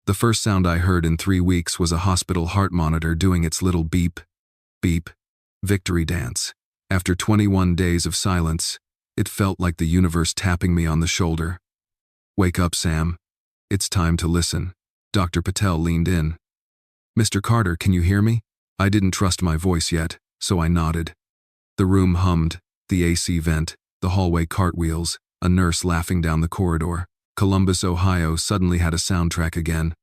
The first sound I heard in 3 weeks was a hospital heart monitor doing its little beep, beep, victory dance. After 21 days of silence, it felt like the universe tapping me on the shoulder. "Wake up, Sam. It's time to listen." Dr. Patel leaned in. "Mr. Carter, can you hear me?" I didn't trust my voice yet, so I nodded. The room hummed, the AC vent, the hallway cartwheels, a nurse laughing down the corridor. Columbus, Ohio suddenly had a soundtrack again,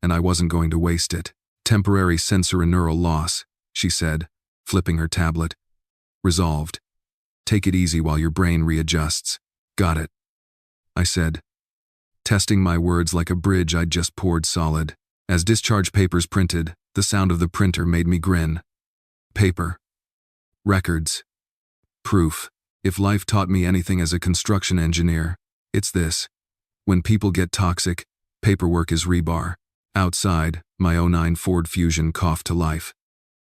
and I wasn't going to waste it. "Temporary sensorineural loss," she said, flipping her tablet. "Resolved. Take it easy while your brain readjusts." "Got it," I said, testing my words like a bridge I'd just poured solid. As discharge papers printed, the sound of the printer made me grin. Paper. Records. Proof. If life taught me anything as a construction engineer, it's this. When people get toxic, paperwork is rebar. Outside, my '09 Ford Fusion coughed to life.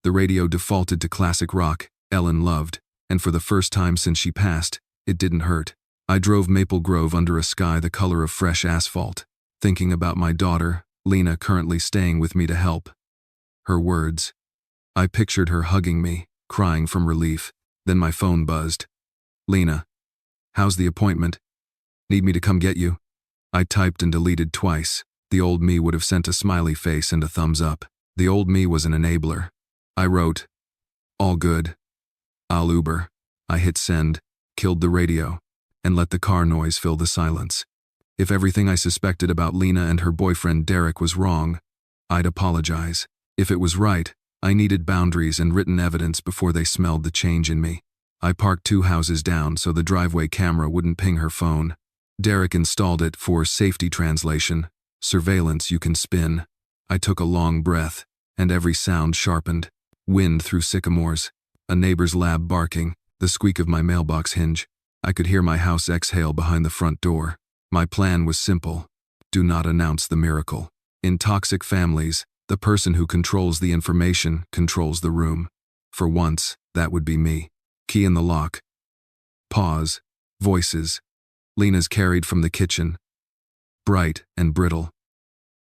The radio defaulted to classic rock Ellen loved, and for the first time since she passed, it didn't hurt. I drove Maple Grove under a sky the color of fresh asphalt, thinking about my daughter, Lena, currently staying with me to help. Her words. I pictured her hugging me, crying from relief. Then my phone buzzed. "Lena, how's the appointment? Need me to come get you?" I typed and deleted twice. The old me would have sent a smiley face and a thumbs up. The old me was an enabler. I wrote, "All good. I'll Uber." I hit send, killed the radio, and let the car noise fill the silence. If everything I suspected about Lena and her boyfriend Derek was wrong, I'd apologize. If it was right, I needed boundaries and written evidence before they smelled the change in me. I parked 2 houses down so the driveway camera wouldn't ping her phone. Derek installed it for safety translation, surveillance you can spin. I took a long breath, and every sound sharpened. Wind through sycamores, a neighbor's lab barking, the squeak of my mailbox hinge. I could hear my house exhale behind the front door. My plan was simple. Do not announce the miracle. In toxic families, the person who controls the information controls the room. For once, that would be me. Key in the lock. Pause. Voices. Lena's carried from the kitchen. Bright and brittle.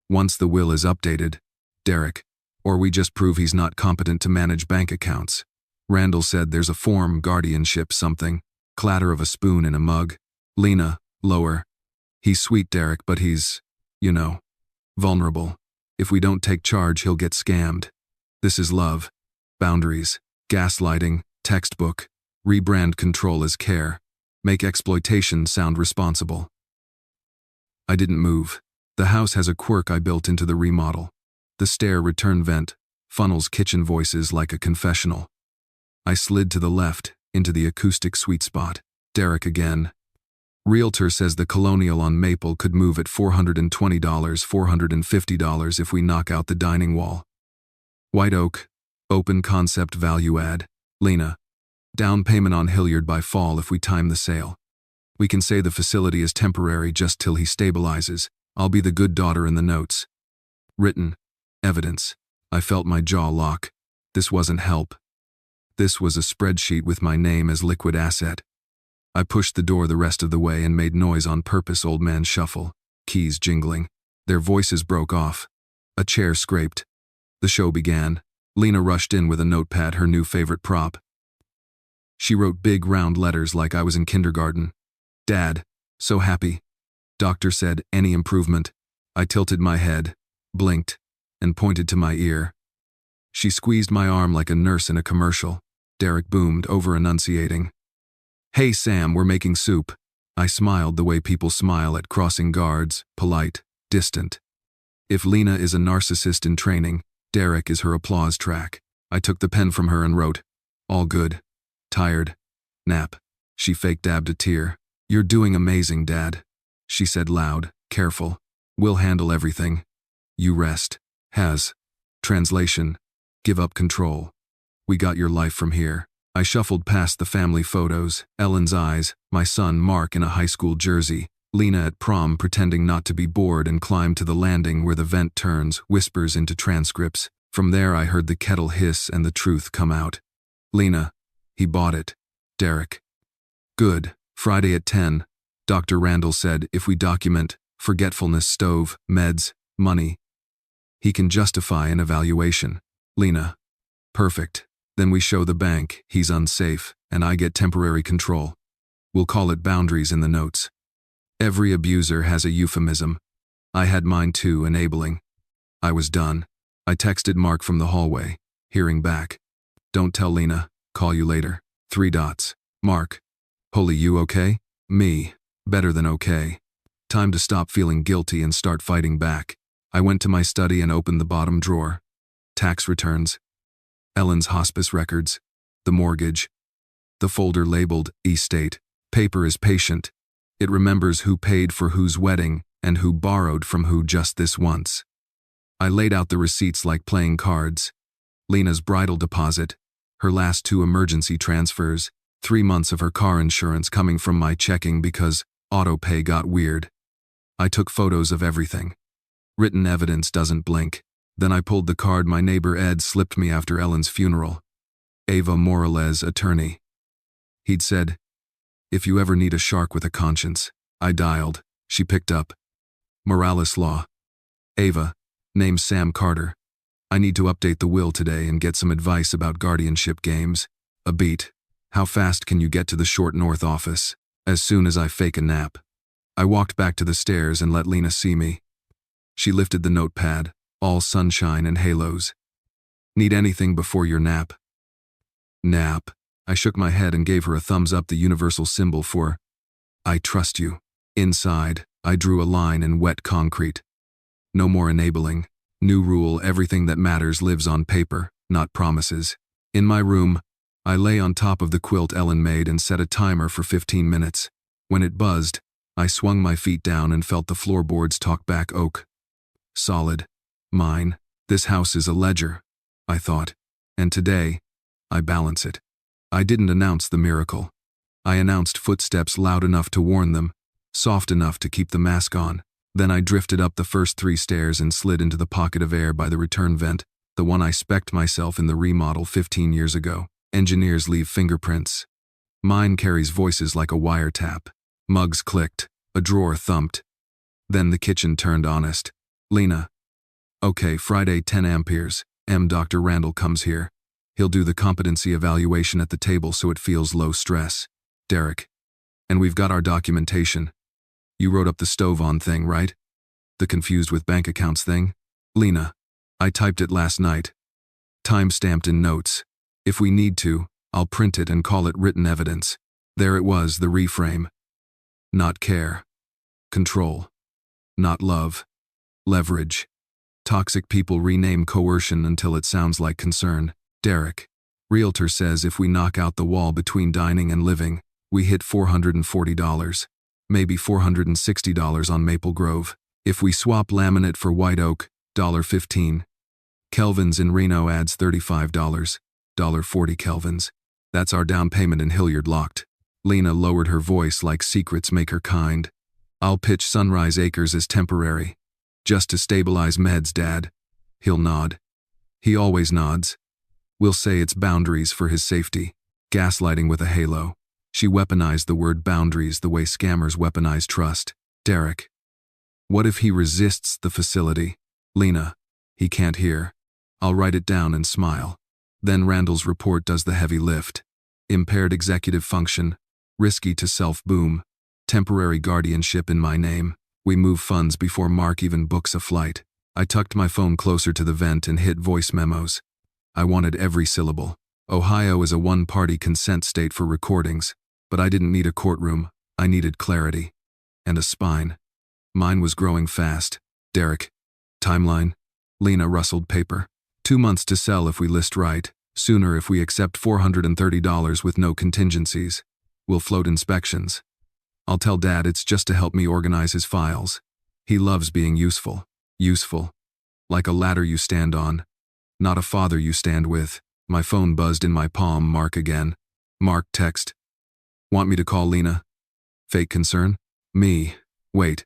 Once the will is updated, Derek. Or we just prove he's not competent to manage bank accounts. Randall said there's a form, guardianship something. Clatter of a spoon in a mug. Lena, lower. He's sweet, Derek, but he's, vulnerable. If we don't take charge, he'll get scammed. This is love. Boundaries. Gaslighting. Textbook. Rebrand control as care. Make exploitation sound responsible. I didn't move. The house has a quirk I built into the remodel. The stair return vent funnels kitchen voices like a confessional. I slid to the left, into the acoustic sweet spot. Derek again. Realtor says the Colonial on Maple could move at $420, $450 if we knock out the dining wall. White Oak. Open concept value add. Lena. Down payment on Hilliard by fall if we time the sale. We can say the facility is temporary just till he stabilizes. I'll be the good daughter in the notes. Written. Evidence. I felt my jaw lock. This wasn't help. This was a spreadsheet with my name as liquid asset. I pushed the door the rest of the way and made noise on purpose. Old man shuffle. Keys jingling. Their voices broke off. A chair scraped. The show began. Lena rushed in with a notepad, her new favorite prop. She wrote big round letters like I was in kindergarten. Dad, so happy. Doctor said, any improvement? I tilted my head, blinked, and pointed to my ear. She squeezed my arm like a nurse in a commercial. Derek boomed, over-enunciating. Hey Sam, we're making soup. I smiled the way people smile at crossing guards, polite, distant. If Lena is a narcissist in training, Derek is her applause track. I took the pen from her and wrote, all good. Tired. Nap. She fake dabbed a tear. You're doing amazing, Dad. She said loud, careful. We'll handle everything. You rest. Has. Translation. Give up control. We got your life from here. I shuffled past the family photos, Ellen's eyes, my son Mark in a high school jersey, Lena at prom pretending not to be bored, and climbed to the landing where the vent turns, whispers into transcripts. From there I heard the kettle hiss and the truth come out. Lena. He bought it. Derek. Good. Friday at 10. Dr. Randall said if we document, forgetfulness, stove, meds, money, He can justify an evaluation. Lena. Perfect. Then we show the bank he's unsafe, and I get temporary control. We'll call it boundaries in the notes. Every abuser has a euphemism. I had mine too, enabling. I was done. I texted Mark from the hallway, hearing back. Don't tell Lena, call you later. 3 dots. Mark. Holy, you okay? Me. Better than okay. Time to stop feeling guilty and start fighting back. I went to my study and opened the bottom drawer. Tax returns. Ellen's hospice records. The mortgage. The folder labeled estate. Paper is patient. It remembers who paid for whose wedding and who borrowed from who just this once. I laid out the receipts like playing cards. Lena's bridal deposit, her last 2 emergency transfers, 3 months of her car insurance coming from my checking because autopay got weird. I took photos of everything. Written evidence doesn't blink. Then I pulled the card my neighbor Ed slipped me after Ellen's funeral. Ava Morales, attorney. He'd said, "If you ever need a shark with a conscience." I dialed. She picked up. Morales Law. Ava. Name Sam Carter. I need to update the will today and get some advice about guardianship games. A beat. How fast can you get to the short north office? As soon as I fake a nap. I walked back to the stairs and let Lena see me. She lifted the notepad, all sunshine and halos. Need anything before your nap? Nap. I shook my head and gave her a thumbs up, the universal symbol for I trust you. Inside, I drew a line in wet concrete. No more enabling. New rule: everything that matters lives on paper, not promises. In my room, I lay on top of the quilt Ellen made and set a timer for 15 minutes. When it buzzed, I swung my feet down and felt the floorboards talk back. Oak. Solid. Mine. This house is a ledger, I thought. And today, I balance it. I didn't announce the miracle. I announced footsteps loud enough to warn them, soft enough to keep the mask on. Then I drifted up the first 3 stairs and slid into the pocket of air by the return vent, the one I spec'd myself in the remodel 15 years ago. Engineers leave fingerprints. Mine carries voices like a wiretap. Mugs clicked. A drawer thumped. Then the kitchen turned honest. Lena. Okay, Friday 10 amperes. Dr. Randall comes here. He'll do the competency evaluation at the table so it feels low stress. Derek. And we've got our documentation. You wrote up the stove-on thing, right? The confused with bank accounts thing? Lena. I typed it last night. Time-stamped in notes. If we need to, I'll print it and call it written evidence. There it was, the reframe. Not care. Control. Not love. Leverage. Toxic people rename coercion until it sounds like concern. Derek. Realtor says if we knock out the wall between dining and living, we hit $440. Maybe $460 on Maple Grove. If we swap laminate for white oak, $1.15. Kelvin's in Reno adds $35. $1.40 Kelvin's. That's our down payment in Hilliard locked. Lena lowered her voice like secrets make her kind. I'll pitch Sunrise Acres as temporary. Just to stabilize meds, Dad. He'll nod. He always nods. We'll say it's boundaries for his safety. Gaslighting with a halo. She weaponized the word boundaries the way scammers weaponize trust. Derek. What if he resists the facility? Lena. He can't hear. I'll write it down and smile. Then Randall's report does the heavy lift. Impaired executive function. Risky to self-boom. Temporary guardianship in my name. We move funds before Mark even books a flight. I tucked my phone closer to the vent and hit voice memos. I wanted every syllable. Ohio is a one-party consent state for recordings, but I didn't need a courtroom. I needed clarity. And a spine. Mine was growing fast. Derek. Timeline. Lena rustled paper. 2 months to sell if we list right. Sooner if we accept $430 with no contingencies. We'll float inspections. I'll tell Dad it's just to help me organize his files. He loves being useful. Useful. Like a ladder you stand on. Not a father you stand with. My phone buzzed in my palm. Mark again. Mark text. Want me to call Lena? Fake concern? Me. Wait.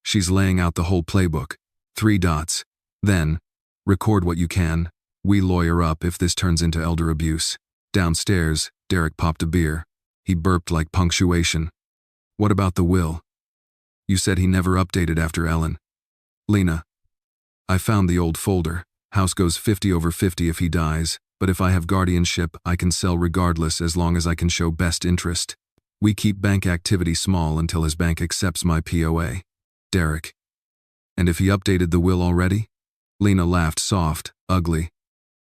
She's laying out the whole playbook. 3 dots. Then, record what you can. We lawyer up if this turns into elder abuse. Downstairs, Derek popped a beer. He burped like punctuation. What about the will? You said he never updated after Ellen. Lena. I found the old folder. House goes 50/50 if he dies, but if I have guardianship, I can sell regardless as long as I can show best interest. We keep bank activity small until his bank accepts my POA. Derek. And if he updated the will already? Lena laughed soft, ugly.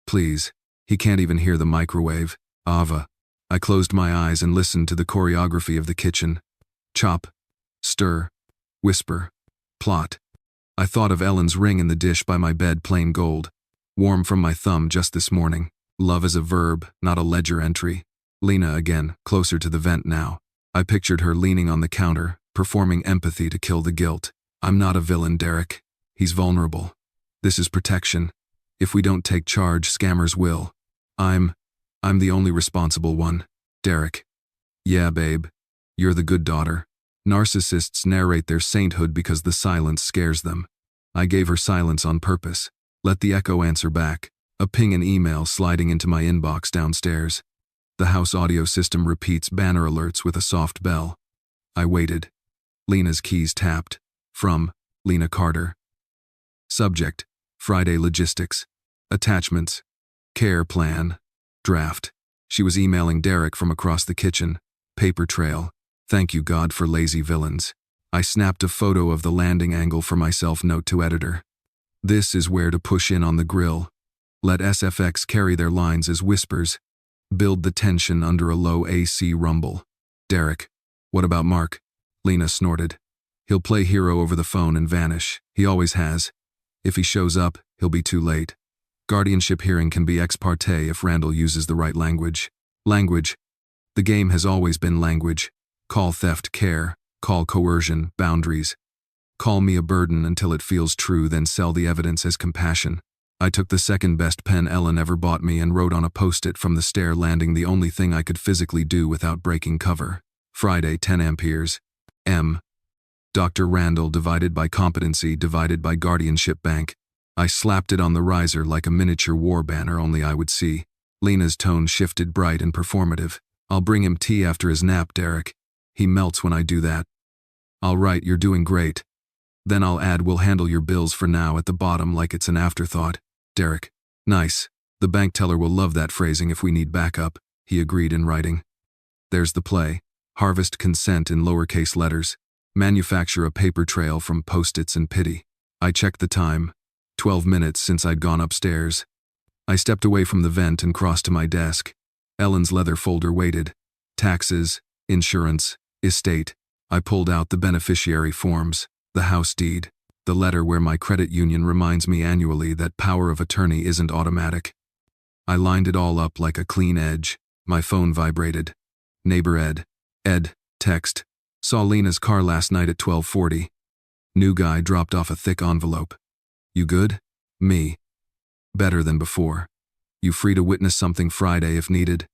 Please. He can't even hear the microwave. Ava. I closed my eyes and listened to the choreography of the kitchen. Chop. Stir. Whisper. Plot. I thought of Ellen's ring in the dish by my bed, plain gold. Warm from my thumb just this morning. Love is a verb, not a ledger entry. Lena again, closer to the vent now. I pictured her leaning on the counter, performing empathy to kill the guilt. I'm not a villain, Derek. He's vulnerable. This is protection. If we don't take charge, scammers will. I'm the only responsible one. Derek. Yeah, babe. You're the good daughter. Narcissists narrate their sainthood because the silence scares them. I gave her silence on purpose. Let the echo answer back. A ping and email sliding into my inbox downstairs. The house audio system repeats banner alerts with a soft bell. I waited. Lena's keys tapped. From Lena Carter. Subject: Friday logistics. Attachments: care plan. Draft. She was emailing Derek from across the kitchen. Paper trail. Thank you, God, for lazy villains. I snapped a photo of the landing angle for myself. Note to editor. This is where to push in on the grill. Let SFX carry their lines as whispers. Build the tension under a low AC rumble. Derek. What about Mark? Lena snorted. He'll play hero over the phone and vanish. He always has. If he shows up, he'll be too late. Guardianship hearing can be ex parte if Randall uses the right language. Language. The game has always been language. Call theft care. Call coercion boundaries. Call me a burden until it feels true, then sell the evidence as compassion. I took the second best pen Ellen ever bought me and wrote on a post-it from the stair landing the only thing I could physically do without breaking cover. Friday, 10 amperes. M. Dr. Randall divided by competency divided by guardianship bank. I slapped it on the riser like a miniature war banner only I would see. Lena's tone shifted, bright and performative. I'll bring him tea after his nap, Derek. He melts when I do that. All right, you're doing great. Then I'll add we'll handle your bills for now at the bottom like it's an afterthought. Derek. Nice. The bank teller will love that phrasing if we need backup, he agreed in writing. There's the play. Harvest consent in lowercase letters. Manufacture a paper trail from post-its and pity. I checked the time. 12 minutes since I'd gone upstairs. I stepped away from the vent and crossed to my desk. Ellen's leather folder waited. Taxes, insurance, estate. I pulled out the beneficiary forms, the house deed, the letter where my credit union reminds me annually that power of attorney isn't automatic. I lined it all up like a clean edge. My phone vibrated. Neighbor Ed. Ed, text. Saw Lena's car last night at 12:40. New guy dropped off a thick envelope. You good? Me. Better than before. You free to witness something Friday if needed?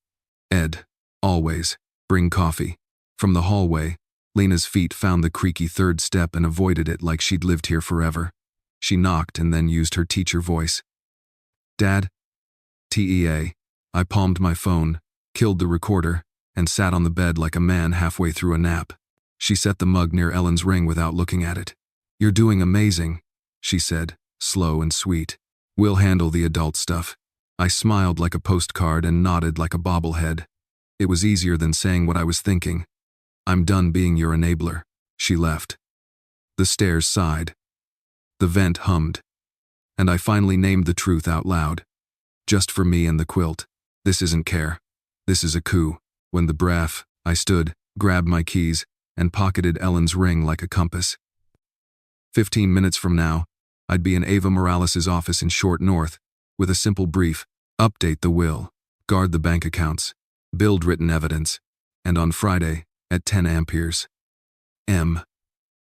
Ed. Always. Bring coffee. From the hallway, Lena's feet found the creaky third step and avoided it like she'd lived here forever. She knocked and then used her teacher voice. Dad? TEA. I palmed my phone, killed the recorder, and sat on the bed like a man halfway through a nap. She set the mug near Ellen's ring without looking at it. You're doing amazing, she said, slow and sweet. We'll handle the adult stuff. I smiled like a postcard and nodded like a bobblehead. It was easier than saying what I was thinking. I'm done being your enabler. She left. The stairs sighed. The vent hummed. And I finally named the truth out loud. Just for me and the quilt. This isn't care. This is a coup. When the braff, I stood, grabbed my keys, and pocketed Ellen's ring like a compass. 15 minutes from now, I'd be in Ava Morales' office in Short North, with a simple brief: update the will, guard the bank accounts, build written evidence, and on Friday, at 10 amperes. M.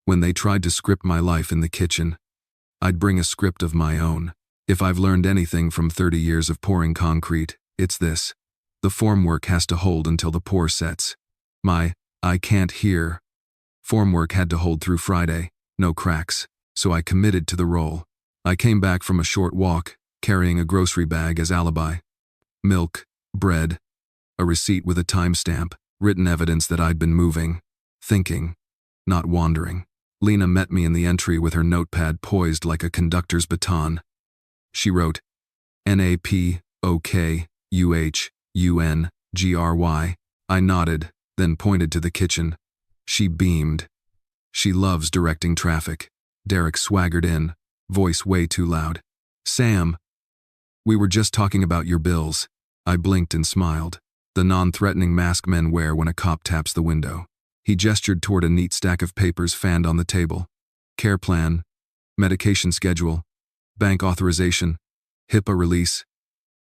When they tried to script my life in the kitchen, I'd bring a script of my own. If I've learned anything from 30 years of pouring concrete, it's this. The formwork has to hold until the pour sets. My I can't hear formwork had to hold through Friday, no cracks, so I committed to the role. I came back from a short walk, carrying a grocery bag as alibi. Milk, bread, a receipt with a timestamp, written evidence that I'd been moving, thinking, not wandering. Lena met me in the entry with her notepad poised like a conductor's baton. She wrote, NAPOKUHUNGRY. I nodded, then pointed to the kitchen. She beamed. She loves directing traffic. Derek swaggered in, voice way too loud. Sam, we were just talking about your bills. I blinked and smiled. The non-threatening mask men wear when a cop taps the window. He gestured toward a neat stack of papers fanned on the table. Care plan, medication schedule, bank authorization, HIPAA release,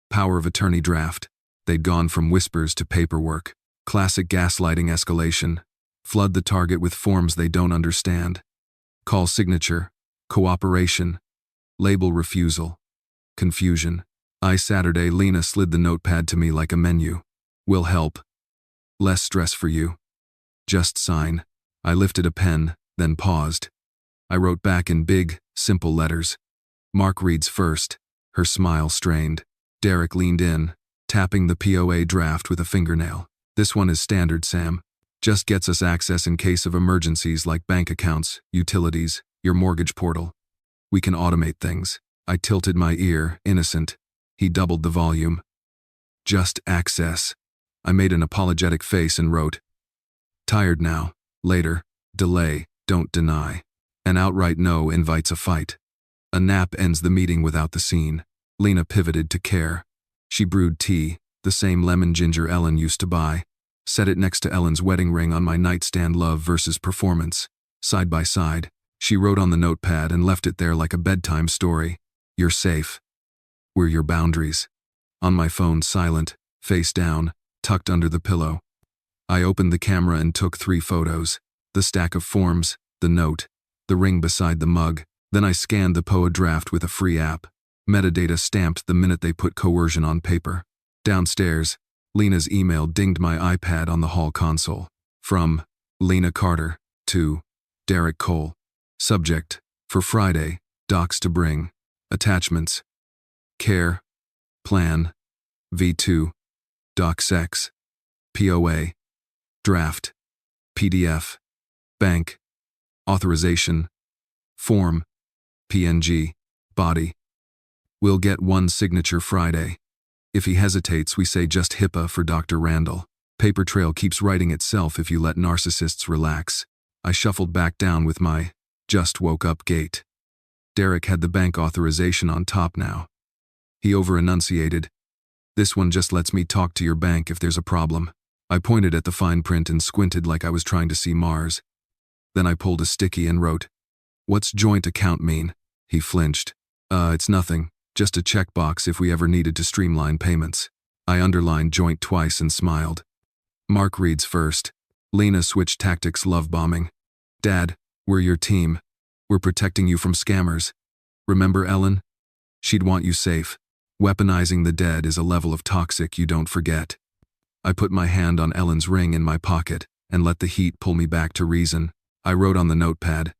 power of attorney draft. They'd gone from whispers to paperwork. Classic gaslighting escalation. Flood the target with forms they don't understand. Call signature, cooperation, label refusal, confusion. Saturday, Lena slid the notepad to me like a menu. Will help. Less stress for you. Just sign. I lifted a pen, then paused. I wrote back in big, simple letters. Mark reads first, her smile strained. Derek leaned in, tapping the POA draft with a fingernail. This one is standard, Sam. Just gets us access in case of emergencies like bank accounts, utilities, your mortgage portal. We can automate things. I tilted my ear, innocent. He doubled the volume. Just access. I made an apologetic face and wrote, tired now, later, delay, don't deny. An outright no invites a fight. A nap ends the meeting without the scene. Lena pivoted to care. She brewed tea, the same lemon ginger Ellen used to buy. Set it next to Ellen's wedding ring on my nightstand. Love versus performance. Side by side, she wrote on the notepad and left it there like a bedtime story. You're safe. We're your boundaries. On my phone, silent, face down, tucked under the pillow. I opened the camera and took 3 photos. The stack of forms, the note, the ring beside the mug. Then I scanned the POA draft with a free app. Metadata stamped the minute they put coercion on paper. Downstairs, Lena's email dinged my iPad on the hall console. From Lena Carter to Derek Cole. Subject, for Friday, docs to bring. Attachments, care, plan, V2, docx, POA, draft, PDF, bank, authorization, form, PNG, body. We'll get 1 signature Friday. If he hesitates, we say just HIPAA for Dr. Randall. Paper trail keeps writing itself if you let narcissists relax. I shuffled back down with my just woke up gait. Derek had the bank authorization on top now. He over-enunciated. This one just lets me talk to your bank if there's a problem. I pointed at the fine print and squinted like I was trying to see Mars. Then I pulled a sticky and wrote, "What's joint account mean?" He flinched. It's nothing. Just a checkbox if we ever needed to streamline payments." I underlined joint twice and smiled. Mark reads first. Lena switched tactics, love bombing. "Dad, we're your team. We're protecting you from scammers. Remember Ellen? She'd want you safe. Weaponizing the dead is a level of toxic you don't forget." I put my hand on Ellen's ring in my pocket and let the heat pull me back to reason. I wrote on the notepad,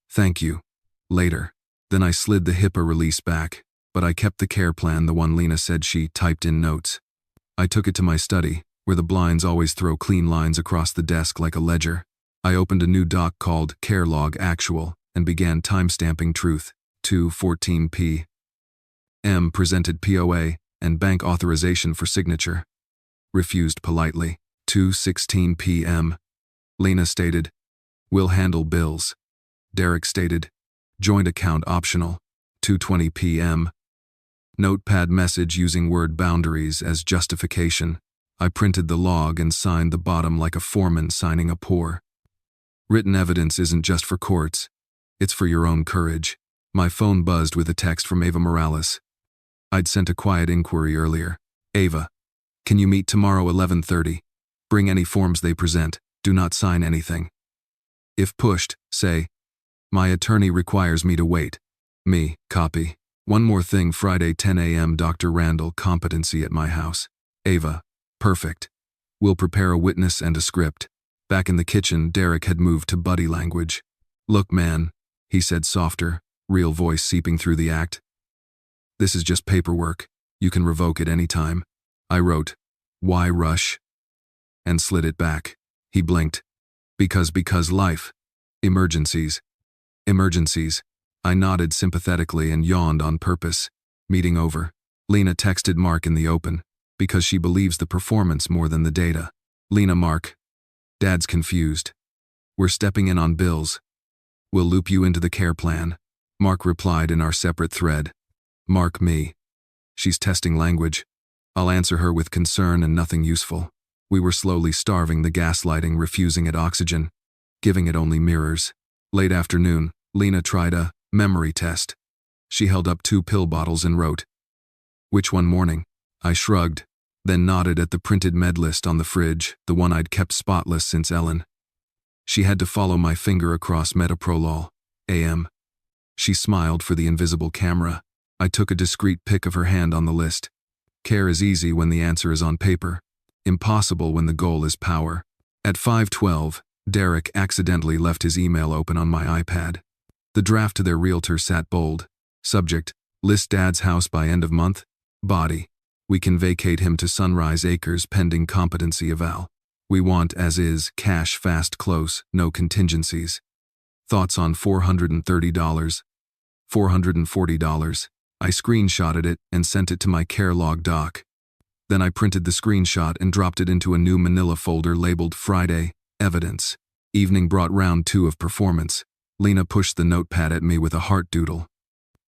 "Thank you. Later." Then I slid the HIPAA release back, but I kept the care plan, the one Lena said she typed in notes. I took it to my study, where the blinds always throw clean lines across the desk like a ledger. I opened a new doc called Care Log Actual and began timestamping truth. 2:14 p.m. presented POA and bank authorization for signature. Refused politely. 2:16 p.m. Lena stated, "We'll handle bills." Derek stated, "Joint account optional." 2:20 p.m. Notepad message using word boundaries as justification. I printed the log and signed the bottom like a foreman signing a pour. Written evidence isn't just for courts. It's for your own courage. My phone buzzed with a text from Ava Morales. I'd sent a quiet inquiry earlier. "Ava, can you meet tomorrow 11:30? Bring any forms they present. Do not sign anything. If pushed, say, 'My attorney requires me to wait.' Me, copy. One more thing, Friday 10 a.m. Dr. Randall, competency at my house. Ava, perfect. We'll prepare a witness and a script." Back in the kitchen, Derek had moved to buddy language. "Look, man," he said, softer, real voice seeping through the act. "This is just paperwork. You can revoke it any time." I wrote, "Why rush?" and slid it back. He blinked. Because life. Emergencies. Emergencies. I nodded sympathetically and yawned on purpose. Meeting over. Lena texted Mark in the open, because she believes the performance more than the data. Lena, Mark. Dad's confused. We're stepping in on bills. We'll loop you into the care plan. Mark replied in our separate thread. Mark, me. She's testing language. I'll answer her with concern and nothing useful. We were slowly starving the gaslighting, refusing it oxygen, giving it only mirrors. Late afternoon, Lena tried a memory test. She held up 2 pill bottles and wrote, "Which one morning?" I shrugged, then nodded at the printed med list on the fridge, the one I'd kept spotless since Ellen. She had to follow my finger across metoprolol, AM. She smiled for the invisible camera. I took a discreet pic of her hand on the list. Care is easy when the answer is on paper. Impossible when the goal is power. At 5:12, Derek accidentally left his email open on my iPad. The draft to their realtor sat bold. Subject, list Dad's house by end of month. Body, we can vacate him to Sunrise Acres pending competency eval. We want as is, cash fast close, no contingencies. Thoughts on $430. $440. I screenshotted it and sent it to my care log doc. Then I printed the screenshot and dropped it into a new manila folder labeled Friday, Evidence. Evening brought round 2 of performance. Lena pushed the notepad at me with a heart doodle.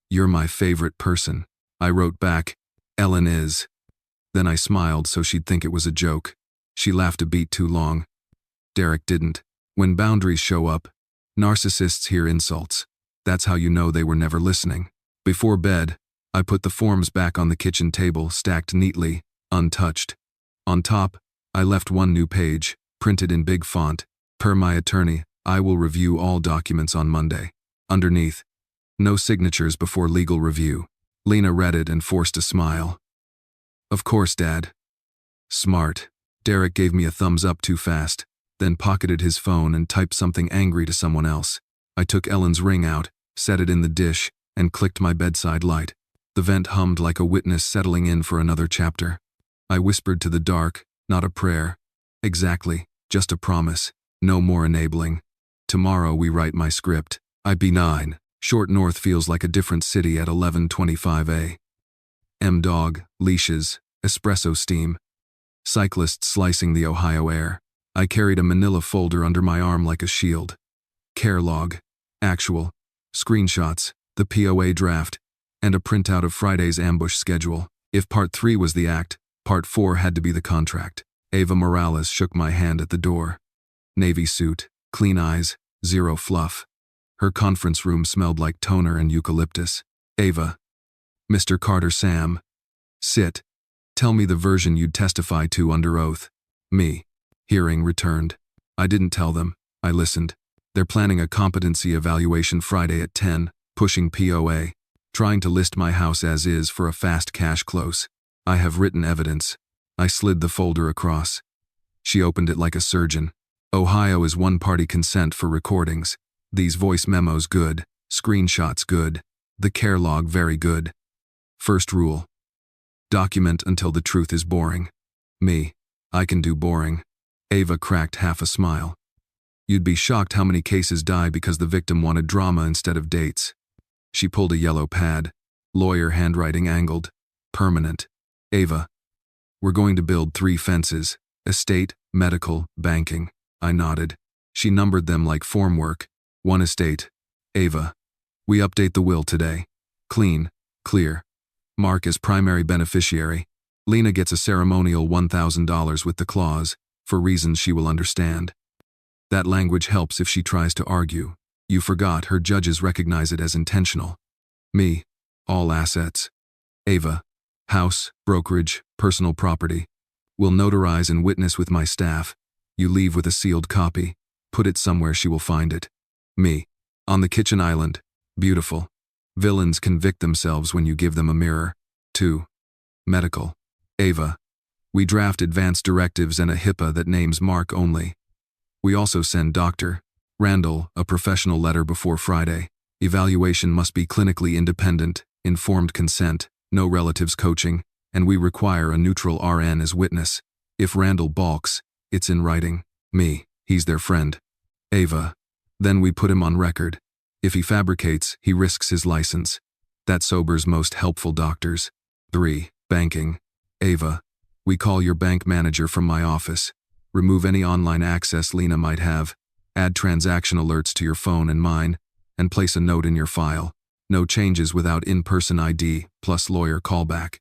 You're my favorite person. I wrote back, Ellen is. Then I smiled so she'd think it was a joke. She laughed a beat too long. Derek didn't. When boundaries show up, narcissists hear insults. That's how you know they were never listening. Before bed, I put the forms back on the kitchen table, stacked neatly, untouched. On top, I left 1 new page, printed in big font. Per my attorney, I will review all documents on Monday. Underneath, no signatures before legal review. Lena read it and forced a smile. Of course, Dad. Smart. Derek gave me a thumbs up too fast, then pocketed his phone and typed something angry to someone else. I took Ellen's ring out, set it in the dish, and clicked my bedside light. The vent hummed like a witness settling in for another chapter. I whispered to the dark, not a prayer. Exactly, just a promise. No more enabling. Tomorrow we write my script. I B9. Short North feels like a different city at 11:25 a.m. Dog, leashes, espresso steam. Cyclists slicing the Ohio air. I carried a manila folder under my arm like a shield. Care log. Actual. Screenshots. The POA draft. And a printout of Friday's ambush schedule. If part 3 was the act, part 4 had to be the contract. Ava Morales shook my hand at the door. Navy suit, clean eyes, zero fluff. Her conference room smelled like toner and eucalyptus. Ava. Mr. Carter, Sam. Sit. Tell me the version you'd testify to under oath. Me. Hearing returned. I didn't tell them. I listened. They're planning a competency evaluation Friday at 10, pushing POA. Trying to list my house as is for a fast cash close. I have written evidence. I slid the folder across. She opened it like a surgeon. Ohio is one-party consent for recordings. These voice memos good. Screenshots good. The care log very good. First rule. Document until the truth is boring. Me. I can do boring. Ava cracked half a smile. You'd be shocked how many cases die because the victim wanted drama instead of dates. She pulled a yellow pad. Lawyer handwriting angled. Permanent. Ava. We're going to build 3 fences. Estate, medical, banking. I nodded. She numbered them like formwork. 1 estate. Ava. We update the will today. Clean. Clear. Mark is primary beneficiary. Lena gets a ceremonial $1,000 with the clause, for reasons she will understand. That language helps if she tries to argue. You forgot her judges recognize it as intentional. Me. All assets. Ava. House, brokerage, personal property. Will notarize and witness with my staff. You leave with a sealed copy. Put it somewhere she will find it. Me. On the kitchen island. Beautiful. Villains convict themselves when you give them a mirror. 2. Medical. Ava. We draft advanced directives and a HIPAA that names Mark only. We also send Dr. Randall a professional letter before Friday. Evaluation must be clinically independent, informed consent, no relatives coaching, and we require a neutral RN as witness. If Randall balks, it's in writing. Me. He's their friend. Ava. Then we put him on record. If he fabricates, he risks his license. That sobers most helpful doctors. 3. Banking. Ava, we call your bank manager from my office. Remove any online access Lena might have. Add transaction alerts to your phone and mine, and place a note in your file. No changes without in-person ID, plus lawyer callback.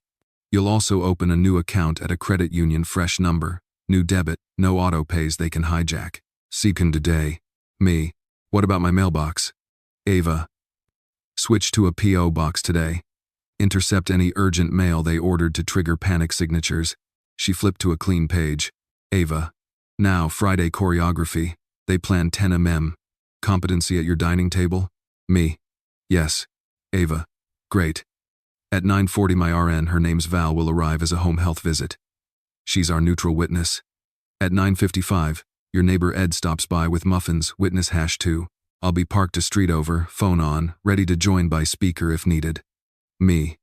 You'll also open a new account at a credit union, fresh number, new debit, no auto pays they can hijack. Seeking today. Me. What about my mailbox? Ava. Switch to a P.O. box today. Intercept any urgent mail they ordered to trigger panic signatures. She flipped to a clean page. Ava. Now, Friday choreography. They plan 10 mm. Competency at your dining table? Me. Yes. Ava. Great. At 9:40 my RN, her name's Val, will arrive as a home health visit. She's our neutral witness. At 9:55, your neighbor Ed stops by with muffins, witness #2. I'll be parked a street over, phone on, ready to join by speaker if needed. Me.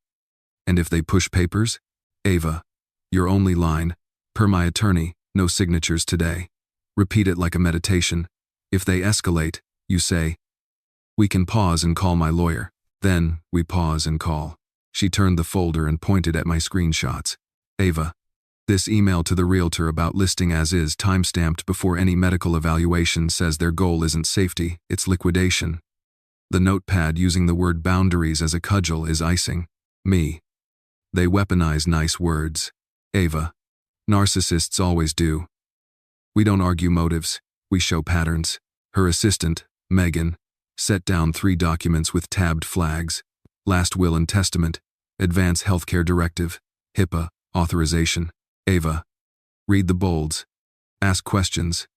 And if they push papers? Ava. Your only line. Per my attorney, no signatures today. Repeat it like a meditation. If they escalate, you say, we can pause and call my lawyer. Then, we pause and call. She turned the folder and pointed at my screenshots. Ava. This email to the realtor about listing as is, timestamped before any medical evaluation, says their goal isn't safety, it's liquidation. The notepad using the word boundaries as a cudgel is icing. Me. They weaponize nice words. Ava. Narcissists always do. We don't argue motives, we show patterns. Her assistant, Megan, set down 3 documents with tabbed flags. Last will and testament, advance healthcare directive, HIPAA, authorization. Ava. Read the bolds. Ask questions.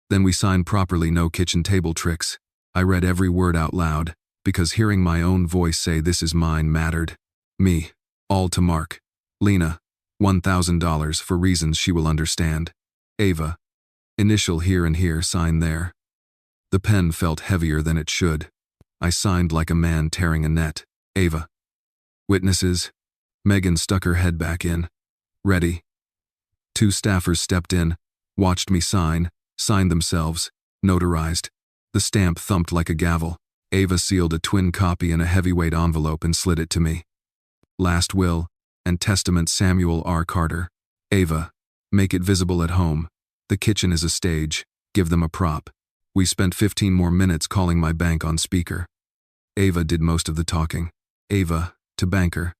Then we sign properly, no kitchen table tricks. I read every word out loud, because hearing my own voice say this is mine mattered. Me. All to Mark. Lena. $1,000 for reasons she will understand. Ava. Initial here and here, sign there. The pen felt heavier than it should. I signed like a man tearing a net. Ava. Witnesses. Megan stuck her head back in. Ready. 2 staffers stepped in, watched me sign, signed themselves, notarized. The stamp thumped like a gavel. Ava sealed a twin copy in a heavyweight envelope and slid it to me. Last will and testament, Samuel R. Carter. Ava. Make it visible at home. The kitchen is a stage. Give them a prop. We spent 15 more minutes calling my bank on speaker. Ava did most of the talking. Ava, to banker.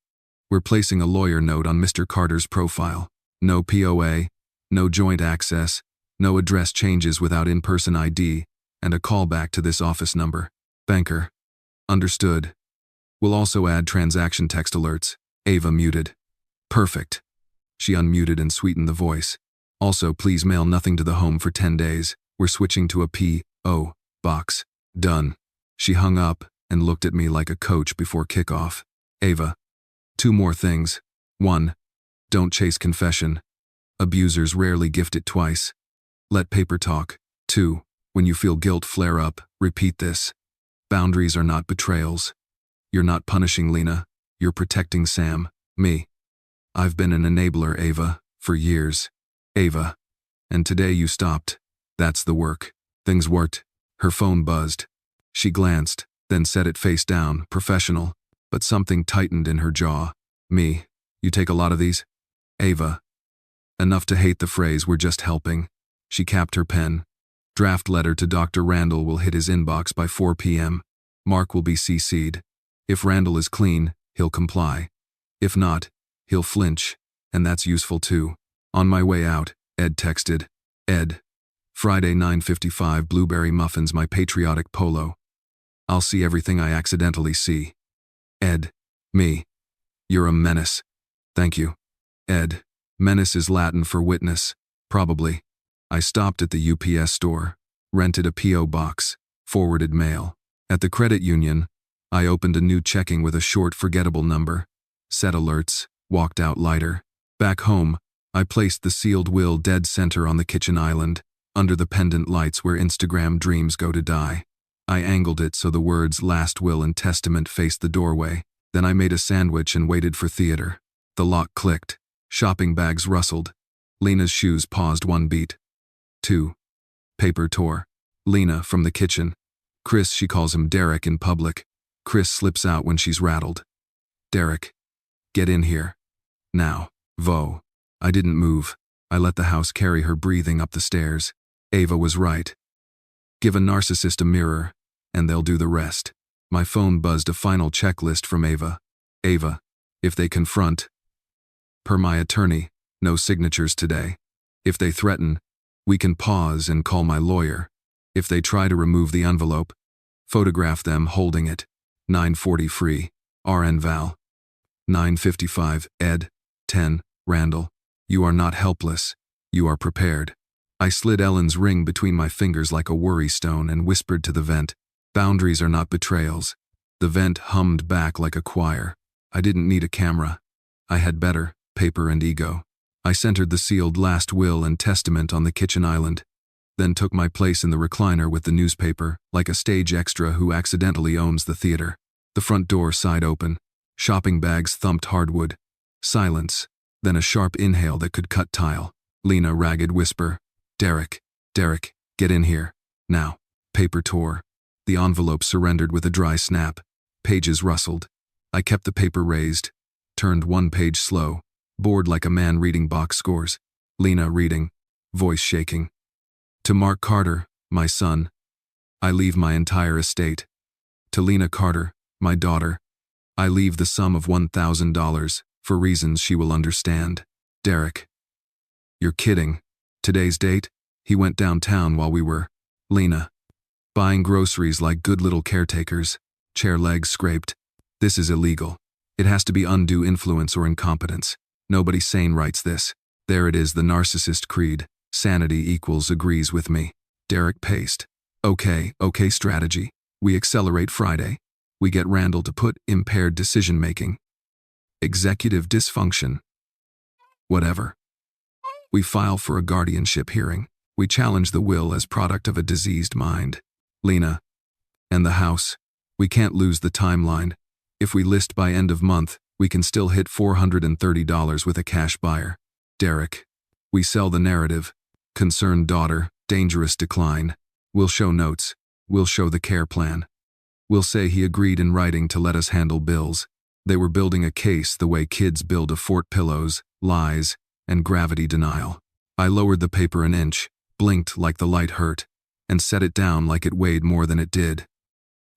We're placing a lawyer note on Mr. Carter's profile. No POA, no joint access, no address changes without in-person ID, and a callback to this office number. Banker. Understood. We'll also add transaction text alerts. Ava muted. Perfect. She unmuted and sweetened the voice. Also, please mail nothing to the home for 10 days. We're switching to a P.O. box. Done. She hung up and looked at me like a coach before kickoff. Ava. 2 more things. 1. Don't chase confession. Abusers rarely gift it twice. Let paper talk. 2. When you feel guilt flare up, repeat this. Boundaries are not betrayals. You're not punishing Lena. You're protecting Sam. Me. I've been an enabler, Ava, for years. Ava. And today you stopped. That's the work. Things worked. Her phone buzzed. She glanced, then set it face down, professional, but something tightened in her jaw. Me. You take a lot of these? Ava. Enough to hate the phrase, we're just helping. She capped her pen. Draft letter to Dr. Randall will hit his inbox by 4 p.m. Mark will be CC'd. If Randall is clean, he'll comply. If not, he'll flinch, and that's useful too. On my way out, Ed texted. Ed. Friday 9:55, blueberry muffins, my patriotic polo. I'll see everything I accidentally see. Ed. Me. You're a menace. Thank you. Ed. Menace is Latin for witness. Probably. I stopped at the UPS store, rented a P.O. box, forwarded mail. At the credit union, I opened a new checking with a short, forgettable number, set alerts, walked out lighter. Back home, I placed the sealed will dead center on the kitchen island, under the pendant lights where Instagram dreams go to die. I angled it so the words last will and testament faced the doorway. Then I made a sandwich and waited for theater. The lock clicked. Shopping bags rustled. Lena's shoes paused 1 beat. 2. Paper tore. Lena, from the kitchen. Chris, she calls him Derek in public. Chris slips out when she's rattled. Derek, get in here. Now. Vo. I didn't move. I let the house carry her breathing up the stairs. Ava was right. Give a narcissist a mirror, and they'll do the rest. My phone buzzed a final checklist from Ava. Ava, if they confront, per my attorney, no signatures today. If they threaten, we can pause and call my lawyer. If they try to remove the envelope, photograph them holding it. 9:40 free. RN Val. 9:55 Ed. 10 Randall. You are not helpless. You are prepared. I slid Ellen's ring between my fingers like a worry stone and whispered to the vent, boundaries are not betrayals. The vent hummed back like a choir. I didn't need a camera. I had better, paper and ego. I centered the sealed last will and testament on the kitchen island, then took my place in the recliner with the newspaper, like a stage extra who accidentally owns the theater. The front door side open. Shopping bags thumped hardwood. Silence, then a sharp inhale that could cut tile. Lena ragged whisper. Derek, get in here. Now. Paper tore. The envelope surrendered with a dry snap. Pages rustled. I kept the paper raised. Turned one page slow. Bored like a man reading box scores. Lena reading. Voice shaking. To Mark Carter, my son, I leave my entire estate. To Lena Carter, my daughter, I leave the sum of $1,000 for reasons she will understand. Derek. You're kidding. Today's date? He went downtown while we were. Lena. Buying groceries like good little caretakers. Chair legs scraped. This is illegal. It has to be undue influence or incompetence. Nobody sane writes this. There it is, the narcissist creed. Sanity equals agrees with me. Derek paced. Okay, strategy. We accelerate Friday. We get Randall to put impaired decision-making. Executive dysfunction. Whatever. We file for a guardianship hearing. We challenge the will as product of a diseased mind. Lena. And the house. We can't lose the timeline. If we list by end of month, we can still hit $430 with a cash buyer. Derek. We sell the narrative. Concerned daughter, dangerous decline. We'll show notes. We'll show the care plan. We'll say he agreed in writing to let us handle bills. They were building a case the way kids build a fort: pillows, lies, and gravity denial. I lowered the paper an inch, blinked like the light hurt, and set it down like it weighed more than it did.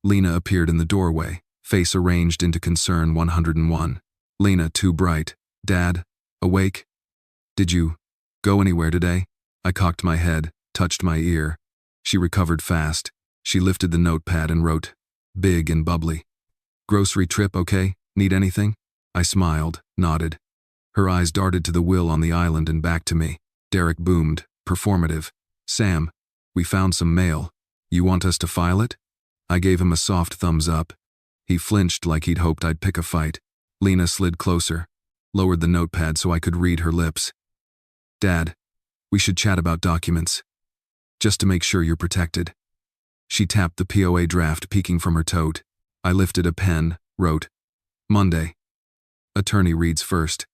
Lena appeared in the doorway, face arranged into concern 101. Lena, too bright. Dad, awake? Did you go anywhere today? I cocked my head, touched my ear. She recovered fast. She lifted the notepad and wrote, big and bubbly. Grocery trip okay? Need anything? I smiled, nodded. Her eyes darted to the will on the island and back to me. Derek boomed, performative. Sam, we found some mail. You want us to file it? I gave him a soft thumbs up. He flinched like he'd hoped I'd pick a fight. Lena slid closer, lowered the notepad so I could read her lips. Dad, we should chat about documents. Just to make sure you're protected. She tapped the POA draft peeking from her tote. I lifted a pen, wrote, Monday. Attorney reads first,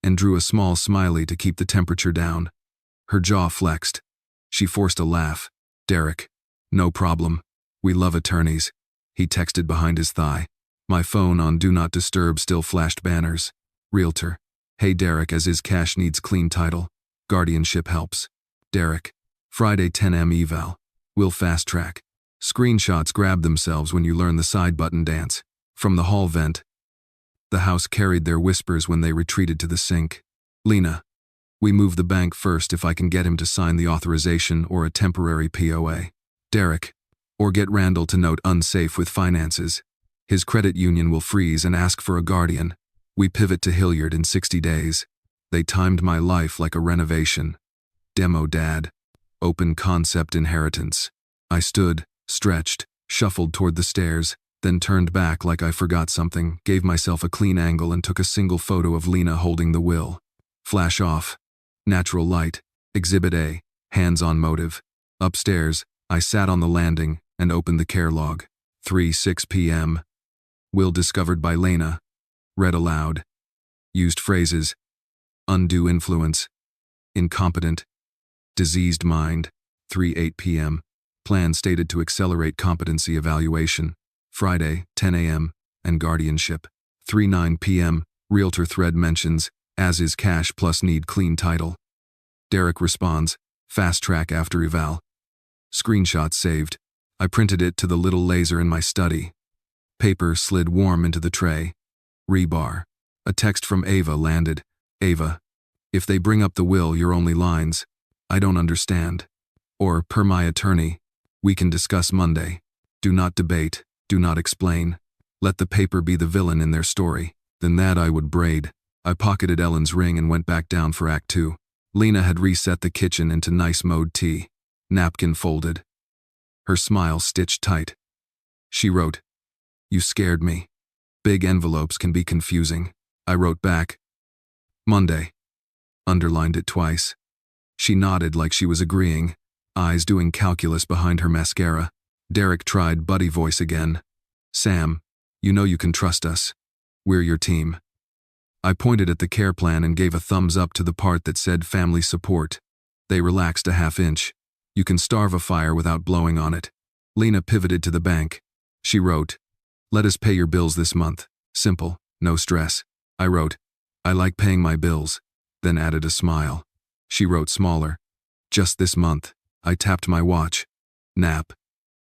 and drew a small smiley to keep the temperature down. Her jaw flexed. She forced a laugh. Derek. No problem. We love attorneys. He texted behind his thigh. My phone on Do Not Disturb still flashed banners. Realtor. Hey Derek, as is cash needs clean title. Guardianship helps. Derek. Friday 10 m eval. We'll fast track. Screenshots grab themselves when you learn the side button dance. From the hall vent. The house carried their whispers when they retreated to the sink. Lena. We move the bank first if I can get him to sign the authorization or a temporary POA. Derek. Or get Randall to note unsafe with finances. His credit union will freeze and ask for a guardian. We pivot to Hilliard in 60 days. They timed my life like a renovation. Demo dad. Open concept inheritance. I stood, stretched, shuffled toward the stairs, then turned back like I forgot something, gave myself a clean angle and took a single photo of Lena holding the will. Flash off. Natural light. Exhibit A. Hands-on motive. Upstairs, I sat on the landing and opened the care log. 3:06 p.m. Will discovered by Lena. Read aloud. Used phrases. Undue influence. Incompetent. Diseased mind. 3:08 p.m. Plan stated to accelerate competency evaluation. Friday, 10 a.m., and guardianship. 3:09 p.m., realtor thread mentions, as is cash plus need clean title. Derek responds, fast track after eval. Screenshot saved. I printed it to the little laser in my study. Paper slid warm into the tray. Rebar. A text from Ava landed. Ava, if they bring up the will, your only lines, I don't understand. Or, per my attorney, we can discuss Monday. Do not debate, do not explain. Let the paper be the villain in their story. Then that I would braid. I pocketed Ellen's ring and went back down for Act 2. Lena had reset the kitchen into nice mode T. Napkin folded. Her smile stitched tight. She wrote, "You scared me. Big envelopes can be confusing." I wrote back, "Monday." Underlined it twice. She nodded like she was agreeing, eyes doing calculus behind her mascara. Derek tried buddy voice again. "Sam, you know you can trust us. We're your team." I pointed at the care plan and gave a thumbs up to the part that said family support. They relaxed a half-inch. You can starve a fire without blowing on it. Lena pivoted to the bank. She wrote, "Let us pay your bills this month. Simple, no stress." I wrote, "I like paying my bills," then added a smile. She wrote smaller, "Just this month." I tapped my watch. Nap.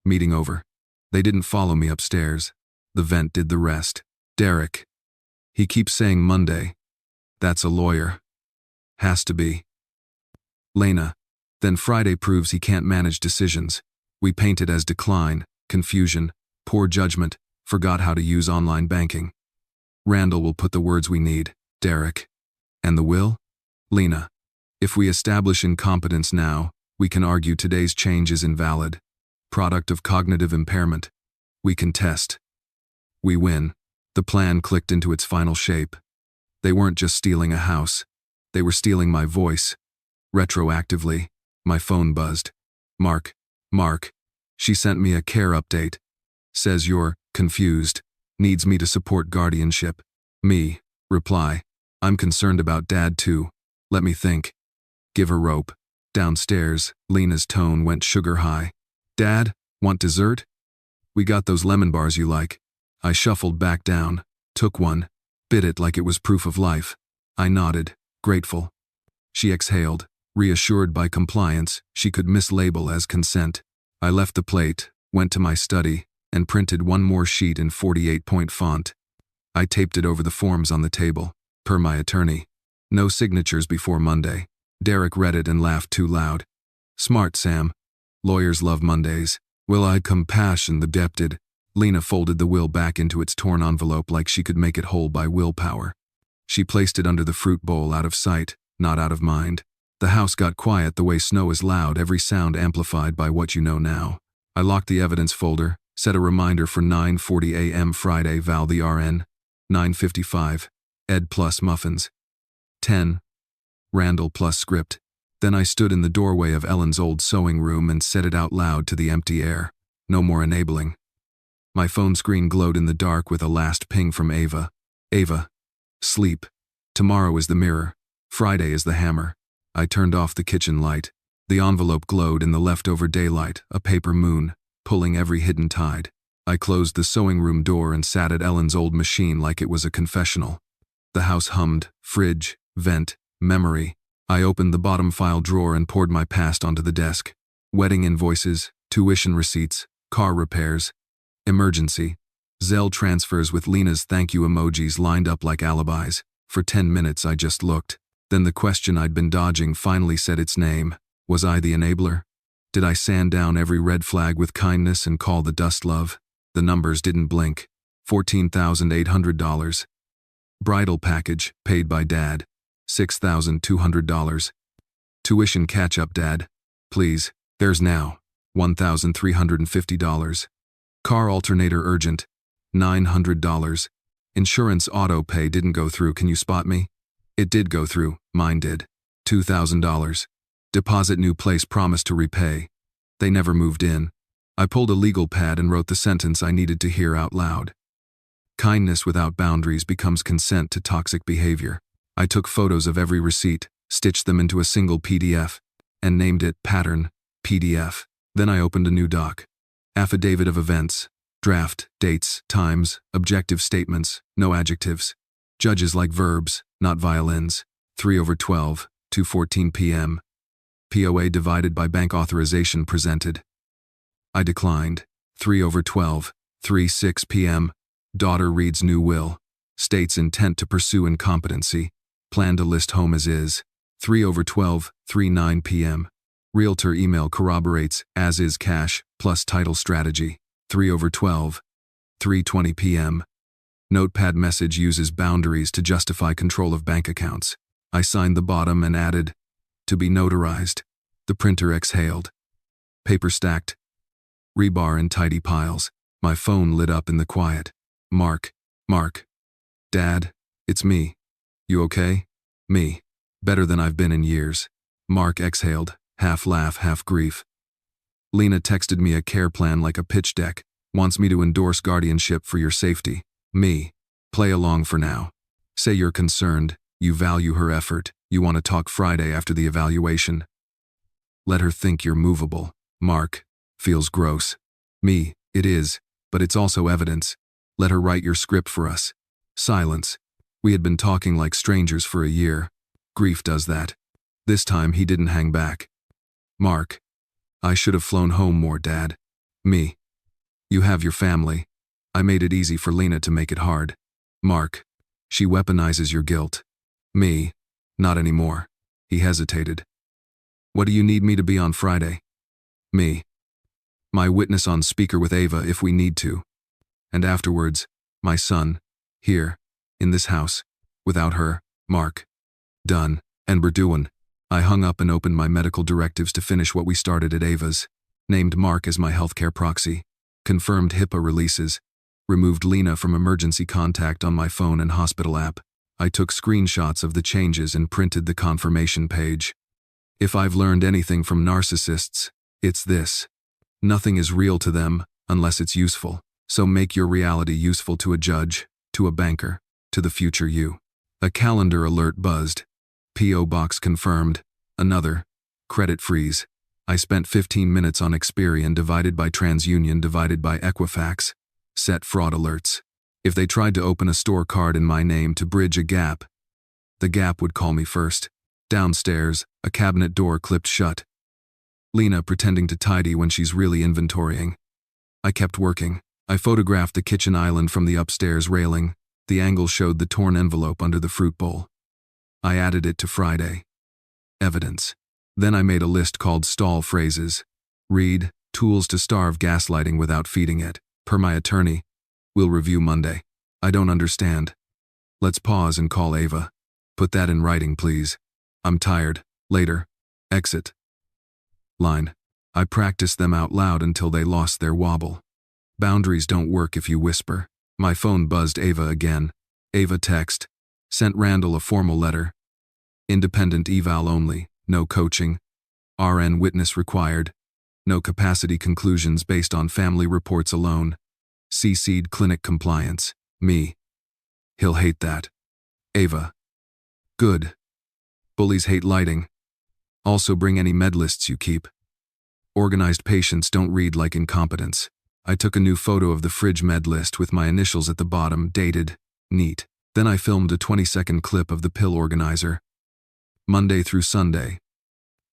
Meeting over. They didn't follow me upstairs. The vent did the rest. Derek. He keeps saying Monday. That's a lawyer. Has to be. Lena. Then Friday proves he can't manage decisions. We paint it as decline, confusion, poor judgment, forgot how to use online banking. Randall will put the words we need. Derek. And the will? Lena. If we establish incompetence now, we can argue today's change is invalid. Product of cognitive impairment. We contest. We win. The plan clicked into its final shape. They weren't just stealing a house. They were stealing my voice. Retroactively, my phone buzzed. Mark. She sent me a care update. Says you're confused. Needs me to support guardianship. Me. Reply. I'm concerned about Dad too. Let me think. Give her rope. Downstairs, Lena's tone went sugar high. Dad, want dessert? We got those lemon bars you like. I shuffled back down, took one, bit it like it was proof of life. I nodded, grateful. She exhaled, reassured by compliance she could mislabel as consent. I left the plate, went to my study, and printed one more sheet in 48-point font. I taped it over the forms on the table, per my attorney. No signatures before Monday. Derek read it and laughed too loud. Smart, Sam. Lawyers love Mondays. Will I compassion the debted? Lena folded the will back into its torn envelope like she could make it whole by willpower. She placed it under the fruit bowl, out of sight, not out of mind. The house got quiet the way snow is loud, every sound amplified by what you know now. I locked the evidence folder, set a reminder for 9:40 a.m. Friday, Val the RN. 9:55, Ed plus muffins. 10, Randall plus script. Then I stood in the doorway of Ellen's old sewing room and said it out loud to the empty air. No more enabling. My phone screen glowed in the dark with a last ping from Ava. Ava. Sleep. Tomorrow is the mirror. Friday is the hammer. I turned off the kitchen light. The envelope glowed in the leftover daylight, a paper moon, pulling every hidden tide. I closed the sewing room door and sat at Ellen's old machine like it was a confessional. The house hummed, fridge, vent, memory. I opened the bottom file drawer and poured my past onto the desk. Wedding invoices, tuition receipts, car repairs, emergency. Zelle transfers with Lena's thank you emojis lined up like alibis. For 10 minutes I just looked. Then the question I'd been dodging finally said its name. Was I the enabler? Did I sand down every red flag with kindness and call the dust love? The numbers didn't blink. $14,800. Bridal package, paid by Dad. $6,200. Tuition catch-up, Dad. Please, there's now. $1,350. Car alternator urgent. $900. Insurance auto pay didn't go through, can you spot me? It did go through, mine did. $2,000. Deposit new place promised to repay. They never moved in. I pulled a legal pad and wrote the sentence I needed to hear out loud. Kindness without boundaries becomes consent to toxic behavior. I took photos of every receipt, stitched them into a single PDF, and named it Pattern PDF. Then I opened a new doc. Affidavit of events. Draft, dates, times, objective statements, no adjectives. Judges like verbs, not violins. 3/12, 2:14 p.m. POA divided by bank authorization presented. I declined. 3/12, 3:06 p.m. Daughter reads new will. States intent to pursue incompetency. Plan to list home as is. 3/12, 3:09 p.m. Realtor email corroborates as is cash plus title strategy. 3/12, 3:20 p.m. Notepad message uses boundaries to justify control of bank accounts. I signed the bottom and added, to be notarized. The printer exhaled. Paper stacked. Rebar in tidy piles. My phone lit up in the quiet. Mark. Dad, it's me. You okay? Me. Better than I've been in years. Mark exhaled, half laugh, half grief. Lena texted me a care plan like a pitch deck. Wants me to endorse guardianship for your safety. Me. Play along for now. Say you're concerned, you value her effort, you want to talk Friday after the evaluation. Let her think you're movable. Mark. Feels gross. Me. It is, but it's also evidence. Let her write your script for us. Silence. We had been talking like strangers for a year. Grief does that. This time he didn't hang back. Mark. I should have flown home more, Dad. Me. You have your family. I made it easy for Lena to make it hard. Mark. She weaponizes your guilt. Me. Not anymore. He hesitated. What do you need me to be on Friday? Me. My witness on speaker with Ava if we need to. And afterwards, my son. Here. In this house. Without her. Mark. Done. And we're doing. I hung up and opened my medical directives to finish what we started at Ava's. Named Mark as my healthcare proxy. Confirmed HIPAA releases. Removed Lena from emergency contact on my phone and hospital app. I took screenshots of the changes and printed the confirmation page. If I've learned anything from narcissists, it's this. Nothing is real to them unless it's useful. So make your reality useful to a judge, to a banker, to the future you. A calendar alert buzzed. P.O. box confirmed. Another. Credit freeze. I spent 15 minutes on Experian divided by TransUnion divided by Equifax. Set fraud alerts. If they tried to open a store card in my name to bridge a gap, the gap would call me first. Downstairs, a cabinet door clipped shut. Lena pretending to tidy when she's really inventorying. I kept working. I photographed the kitchen island from the upstairs railing. The angle showed the torn envelope under the fruit bowl. I added it to Friday. Evidence. Then I made a list called stall phrases. Read, tools to starve gaslighting without feeding it. Per my attorney. We'll review Monday. I don't understand. Let's pause and call Ava. Put that in writing, please. I'm tired. Later. Exit. Line. I practiced them out loud until they lost their wobble. Boundaries don't work if you whisper. My phone buzzed Ava again. Ava text. Sent Randall a formal letter. Independent eval only, no coaching. RN witness required. No capacity conclusions based on family reports alone. CC'd clinic compliance. Me. He'll hate that. Ava. Good. Bullies hate lighting. Also bring any med lists you keep. Organized patients don't read like incompetence. I took a new photo of the fridge med list with my initials at the bottom, dated. Neat. Then I filmed a 20-second clip of the pill organizer. Monday through Sunday.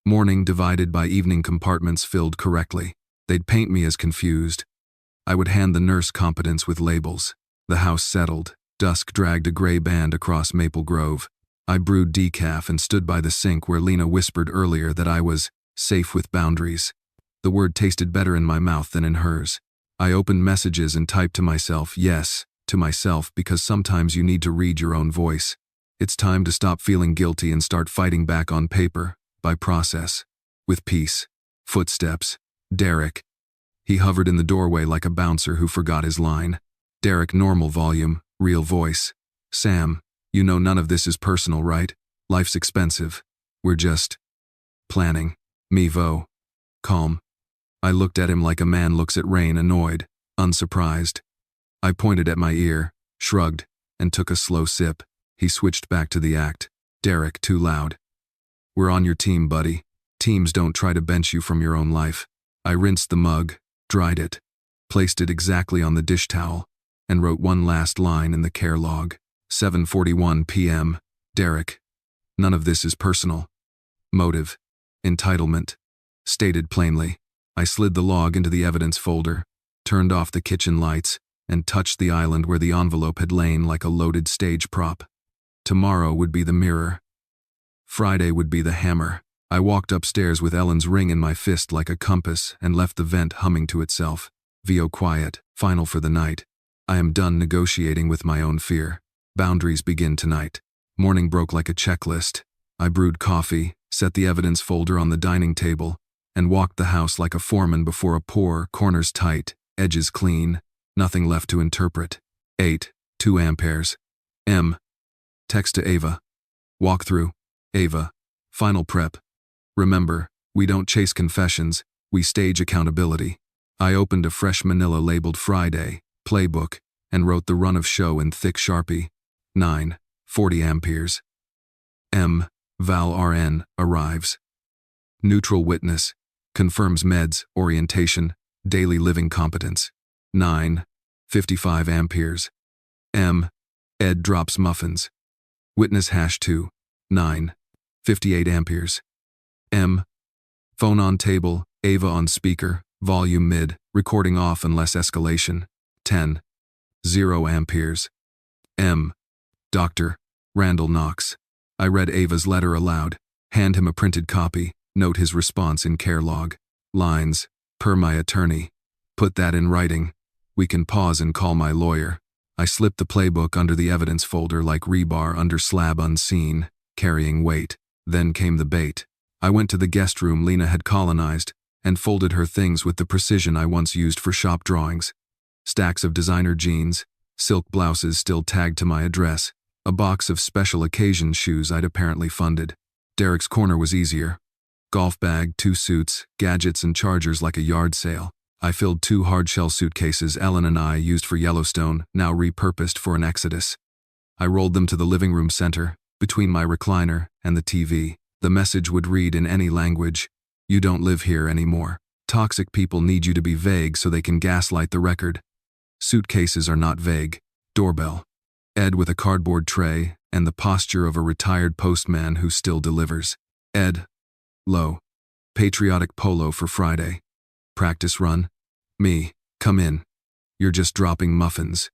Morning divided by evening compartments filled correctly. They'd paint me as confused. I would hand the nurse competence with labels. The house settled. Dusk dragged a gray band across Maple Grove. I brewed decaf and stood by the sink where Lena whispered earlier that I was safe with boundaries. The word tasted better in my mouth than in hers. I opened messages and typed to myself, yes, to myself, because sometimes you need to read your own voice. It's time to stop feeling guilty and start fighting back on paper, by process. With peace. Footsteps. Derek. He hovered in the doorway like a bouncer who forgot his line. Derek, normal volume, real voice. Sam, you know none of this is personal, right? Life's expensive. We're just planning. Mevo. Calm. I looked at him like a man looks at rain, annoyed, unsurprised. I pointed at my ear, shrugged, and took a slow sip. He switched back to the act. Derek, too loud. We're on your team, buddy. Teams don't try to bench you from your own life. I rinsed the mug, dried it, placed it exactly on the dish towel, and wrote one last line in the care log. 7:41 p.m. Derek. None of this is personal. Motive. Entitlement. Stated plainly. I slid the log into the evidence folder, turned off the kitchen lights, and touched the island where the envelope had lain like a loaded stage prop. Tomorrow would be the mirror. Friday would be the hammer. I walked upstairs with Ellen's ring in my fist like a compass and left the vent humming to itself. VO quiet, final for the night. I am done negotiating with my own fear. Boundaries begin tonight. Morning broke like a checklist. I brewed coffee, set the evidence folder on the dining table, and walked the house like a foreman before a pour, corners tight, edges clean, nothing left to interpret. 8, 2 amperes. M. Text to Ava. Walk through. Ava. Final prep. Remember, we don't chase confessions, we stage accountability. I opened a fresh manila labeled Friday, playbook, and wrote the run of show in thick Sharpie. 9, 40 amperes. M. Val RN arrives. Neutral witness. Confirms meds, orientation, daily living competence. 9, 55 amperes. M. Ed drops muffins. Witness #2, 9, 58 amperes. M. Phone on table, Ava on speaker, volume mid, recording off unless escalation. 10, 0 amperes. M. Dr. Randall Knox. I read Ava's letter aloud, hand him a printed copy, note his response in care log. Lines, per my attorney. Put that in writing. We can pause and call my lawyer. I slipped the playbook under the evidence folder like rebar under slab unseen, carrying weight. Then came the bait. I went to the guest room Lena had colonized and folded her things with the precision I once used for shop drawings. Stacks of designer jeans, silk blouses still tagged to my address, a box of special occasion shoes I'd apparently funded. Derek's corner was easier. Golf bag, 2 suits, gadgets and chargers like a yard sale. I filled 2 hardshell suitcases Ellen and I used for Yellowstone, now repurposed for an exodus. I rolled them to the living room center, between my recliner and the TV. The message would read in any language: you don't live here anymore. Toxic people need you to be vague so they can gaslight the record. Suitcases are not vague. Doorbell. Ed with a cardboard tray and the posture of a retired postman who still delivers. Ed. Low. Patriotic polo for Friday. Practice run. Me. Come in. You're just dropping muffins.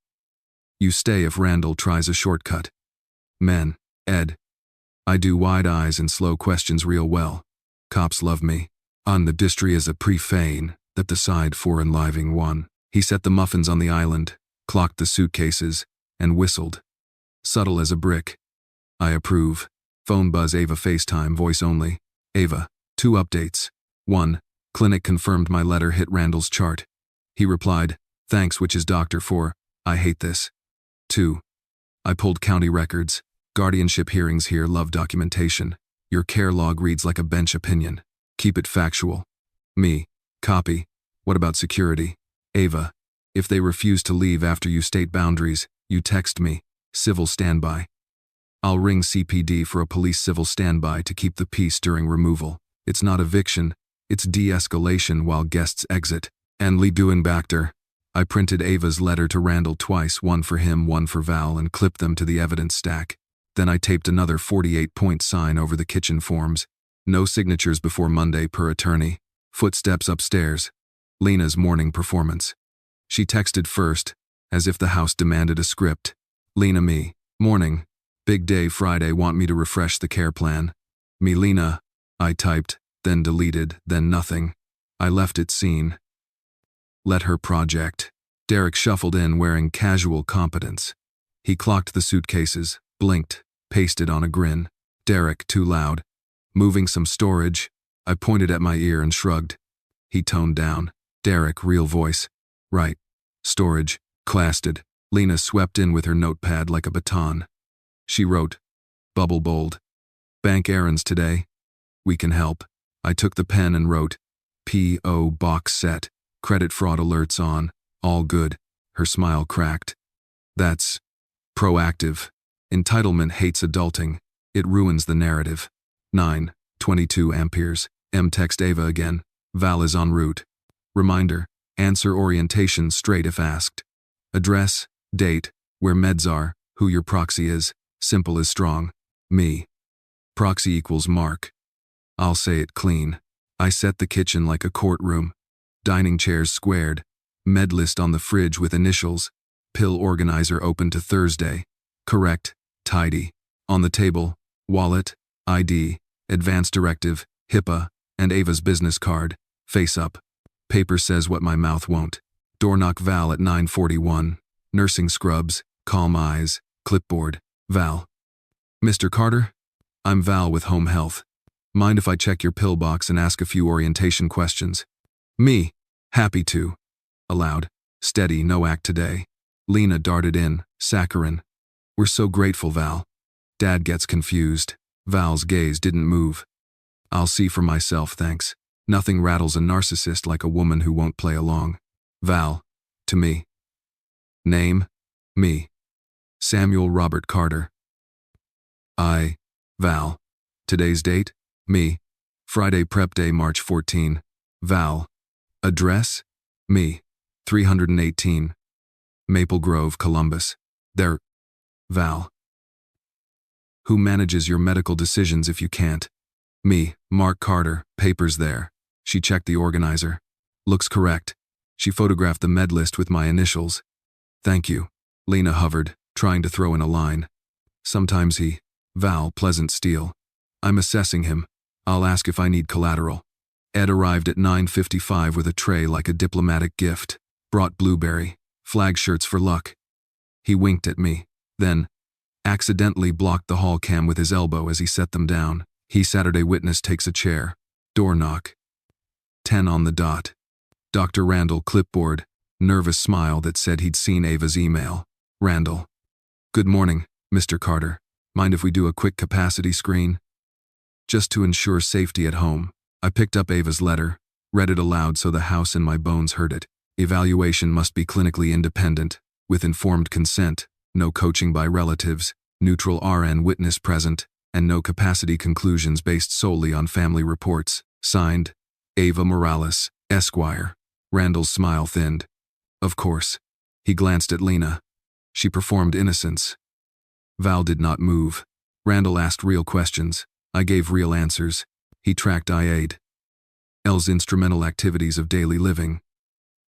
You stay if Randall tries a shortcut. Men. Ed. I do wide eyes and slow questions real well. Cops love me. On the distry is a pre-fein that the side for enlivening one. He set the muffins on the island, clocked the suitcases, and whistled. Subtle as a brick. I approve. Phone buzz Ava FaceTime voice only. Ava. 2 updates. 1. Clinic confirmed my letter hit Randall's chart. He replied, thanks which is doctor for, I hate this. 2. I pulled county records. Guardianship hearings here love documentation. Your care log reads like a bench opinion. Keep it factual. Me. Copy. What about security? Ava. If they refuse to leave after you state boundaries, you text me. Civil standby. I'll ring CPD for a police civil standby to keep the peace during removal. It's not eviction, it's de-escalation while guests exit. And Lee Duenbachter. I printed Ava's letter to Randall twice, one for him, one for Val, and clipped them to the evidence stack. Then I taped another 48-point sign over the kitchen forms. No signatures before Monday per attorney. Footsteps upstairs. Lena's morning performance. She texted first, as if the house demanded a script. Lena me. Morning. Big day Friday, want me to refresh the care plan. Me Lena. I typed, then deleted, then nothing. I left it seen. Let her project. Derek shuffled in wearing casual competence. He clocked the suitcases, blinked, pasted on a grin. Derek, too loud. Moving some storage. I pointed at my ear and shrugged. He toned down. Derek, real voice. Right. Storage. Clasted. Lena swept in with her notepad like a baton. She wrote. Bubble bold. Bank errands today. We can help. I took the pen and wrote. P.O. box set. Credit fraud alerts on. All good. Her smile cracked. That's proactive. Entitlement hates adulting. It ruins the narrative. 9, 22 amperes. M text Ava again. Val is en route. Reminder, answer orientation straight if asked. Address, date, where meds are, who your proxy is, simple is strong. Me. Proxy equals Mark. I'll say it clean. I set the kitchen like a courtroom. Dining chairs squared. Med list on the fridge with initials. Pill organizer open to Thursday. Correct, tidy. On the table, wallet, ID, advance directive, HIPAA, and Ava's business card. Face up. Paper says what my mouth won't. Door knock Val at 9:41. Nursing scrubs, calm eyes, clipboard. Val. Mr. Carter? I'm Val with Home Health. Mind if I check your pill box and ask a few orientation questions? Me. Happy to. Aloud. Steady, no act today. Lena darted in, saccharine. We're so grateful, Val. Dad gets confused. Val's gaze didn't move. I'll see for myself, thanks. Nothing rattles a narcissist like a woman who won't play along. Val. To me. Name? Me. Samuel Robert Carter. I. Val. Today's date? Me. Friday prep day, March 14. Val. Address? Me. 318. Maple Grove, Columbus. There. Val. Who manages your medical decisions if you can't? Me. Mark Carter. Papers there. She checked the organizer. Looks correct. She photographed the med list with my initials. Thank you. Lena hovered, trying to throw in a line. Sometimes he. Val, pleasant steel. I'm assessing him. I'll ask if I need collateral. Ed arrived at 9:55 with a tray like a diplomatic gift. Brought blueberry. Flag shirts for luck. He winked at me, then accidentally blocked the hall cam with his elbow as he set them down. He Saturday witness takes a chair. Door knock. 10 on the dot. Dr. Randall, clipboard. Nervous smile that said he'd seen Ava's email. Randall. Good morning, Mr. Carter. Mind if we do a quick capacity screen? Just to ensure safety at home. I picked up Ava's letter, read it aloud so the house and my bones heard it. Evaluation must be clinically independent, with informed consent, no coaching by relatives, neutral RN witness present, and no capacity conclusions based solely on family reports. Signed, Ava Morales, Esquire. Randall's smile thinned. Of course. He glanced at Lena. She performed innocence. Val did not move. Randall asked real questions. I gave real answers. He tracked IAID's instrumental activities of daily living.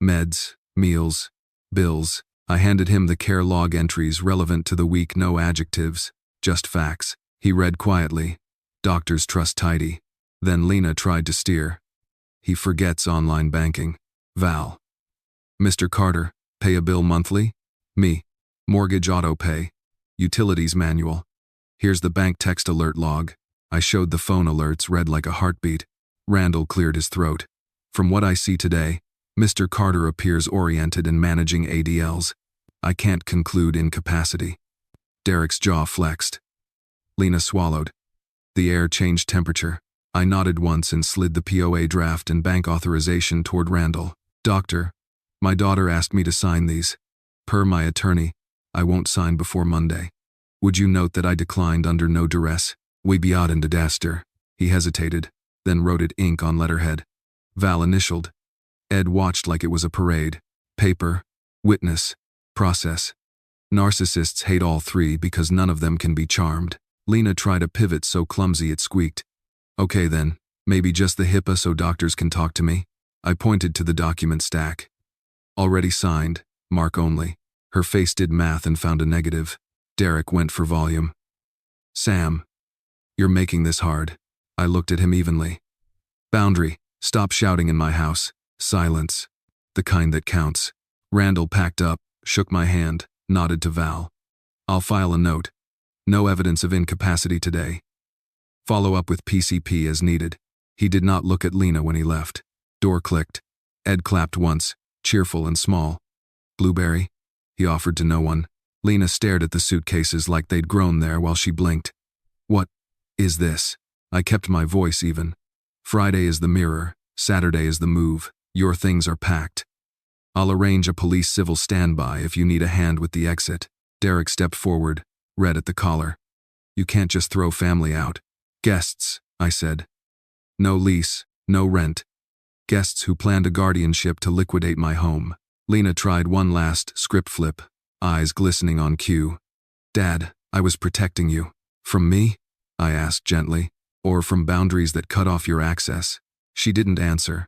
Meds, meals, bills. I handed him the care log entries relevant to the week, no adjectives, just facts. He read quietly. Doctors trust tidy. Then Lena tried to steer. He forgets online banking. Val. Mr. Carter, pay a bill monthly? Me. Mortgage auto pay. Utilities manual. Here's the bank text alert log. I showed the phone alerts read like a heartbeat. Randall cleared his throat. From what I see today, Mr. Carter appears oriented in managing ADLs. I can't conclude incapacity. Derek's jaw flexed. Lena swallowed. The air changed temperature. I nodded once and slid the POA draft and bank authorization toward Randall. Doctor, my daughter asked me to sign these. Per my attorney, I won't sign before Monday. Would you note that I declined under no duress? We beat in disaster. He hesitated, then wrote it ink on letterhead. Val initialed. Ed watched like it was a parade. Paper, witness, process. Narcissists hate all three because none of them can be charmed. Lena tried a pivot so clumsy it squeaked. Okay then, maybe just the HIPAA so doctors can talk to me? I pointed to the document stack. Already signed, mark only. Her face did math and found a negative. Derek went for volume. Sam. You're making this hard. I looked at him evenly. Boundary, stop shouting in my house. Silence. The kind that counts. Randall packed up, shook my hand, nodded to Val. I'll file a note. No evidence of incapacity today. Follow up with PCP as needed. He did not look at Lena when he left. Door clicked. Ed clapped once, cheerful and small. Blueberry? He offered to no one. Lena stared at the suitcases like they'd grown there while she blinked. What is this? I kept my voice even. Friday is the mirror, Saturday is the move. Your things are packed. I'll arrange a police civil standby if you need a hand with the exit. Derek stepped forward, read at the collar. You can't just throw family out. Guests, I said. No lease, no rent. Guests who planned a guardianship to liquidate my home. Lena tried one last script flip, eyes glistening on cue. Dad, I was protecting you. From me? I asked gently. Or from boundaries that cut off your access? She didn't answer.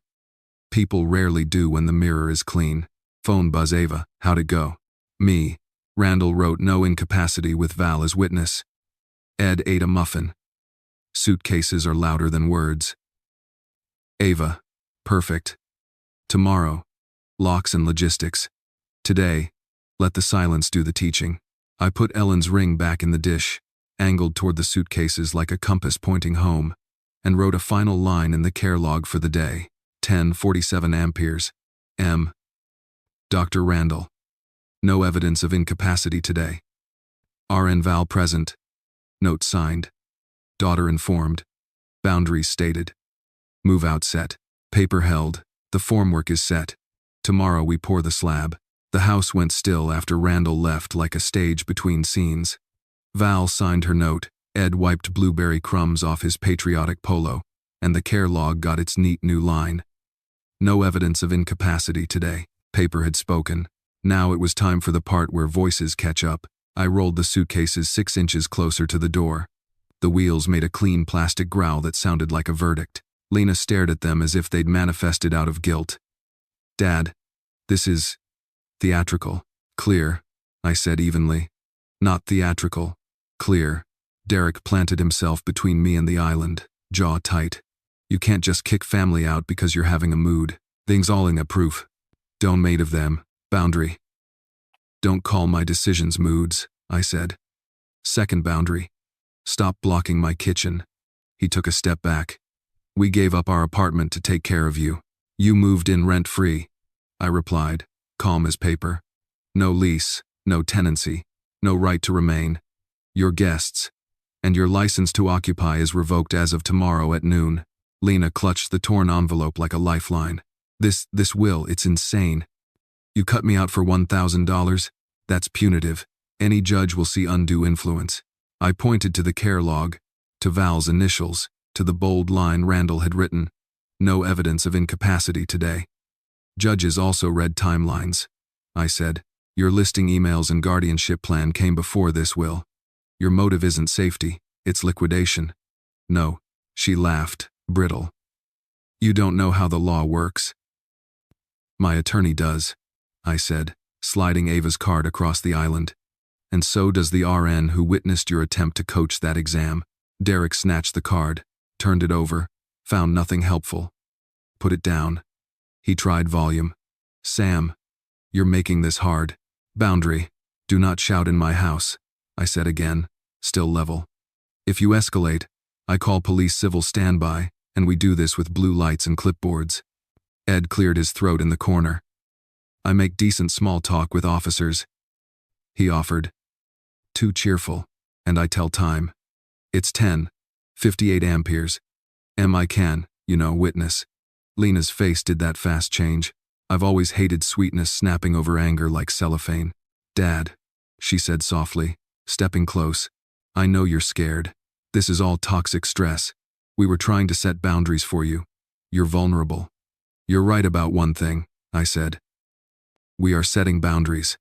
People rarely do when the mirror is clean. Phone buzz. Ava, how'd it go? Me. Randall wrote no incapacity with Val as witness. Ed ate a muffin. Suitcases are louder than words. Ava. Perfect. Tomorrow. Locks and logistics. Today. Let the silence do the teaching. I put Ellen's ring back in the dish, angled toward the suitcases like a compass pointing home, and wrote a final line in the care log for the day. 10:47 amperes. M. Dr. Randall. No evidence of incapacity today. RN Val present. Note signed. Daughter informed. Boundaries stated. Move out set. Paper held. The formwork is set. Tomorrow we pour the slab. The house went still after Randall left like a stage between scenes. Val signed her note. Ed wiped blueberry crumbs off his patriotic polo, and the care log got its neat new line. No evidence of incapacity today. Paper had spoken. Now it was time for the part where voices catch up. I rolled the suitcases 6 inches closer to the door. The wheels made a clean plastic growl that sounded like a verdict. Lena stared at them as if they'd manifested out of guilt. Dad, this is theatrical. Clear, I said evenly. Not theatrical. Clear. Derek planted himself between me and the island, jaw tight. You can't just kick family out because you're having a mood. Things alling a proof. Don't made of them. Boundary. Don't call my decisions moods, I said. Second boundary. Stop blocking my kitchen. He took a step back. We gave up our apartment to take care of you. You moved in rent-free, I replied, calm as paper. No lease, no tenancy, no right to remain. You're guests. And your license to occupy is revoked as of tomorrow at noon. Lena clutched the torn envelope like a lifeline. This will, it's insane. You cut me out for $1,000? That's punitive. Any judge will see undue influence. I pointed to the care log, to Val's initials, to the bold line Randall had written. No evidence of incapacity today. Judges also read timelines. I said, your listing emails and guardianship plan came before this will. Your motive isn't safety, it's liquidation. No, she laughed, brittle. You don't know how the law works. My attorney does, I said, sliding Ava's card across the island. And so does the RN who witnessed your attempt to coach that exam. Derek snatched the card, turned it over, found nothing helpful. Put it down. He tried volume. Sam, you're making this hard. Boundary. Do not shout in my house, I said again, still level. If you escalate, I call police civil standby, and we do this with blue lights and clipboards. Ed cleared his throat in the corner. I make decent small talk with officers. He offered. Too cheerful, and I tell time. It's 10:58 amperes. I can, witness. Lena's face did that fast change. I've always hated sweetness snapping over anger like cellophane. Dad, she said softly, stepping close. I know you're scared. This is all toxic stress. We were trying to set boundaries for you. You're vulnerable. You're right about one thing, I said. We are setting boundaries.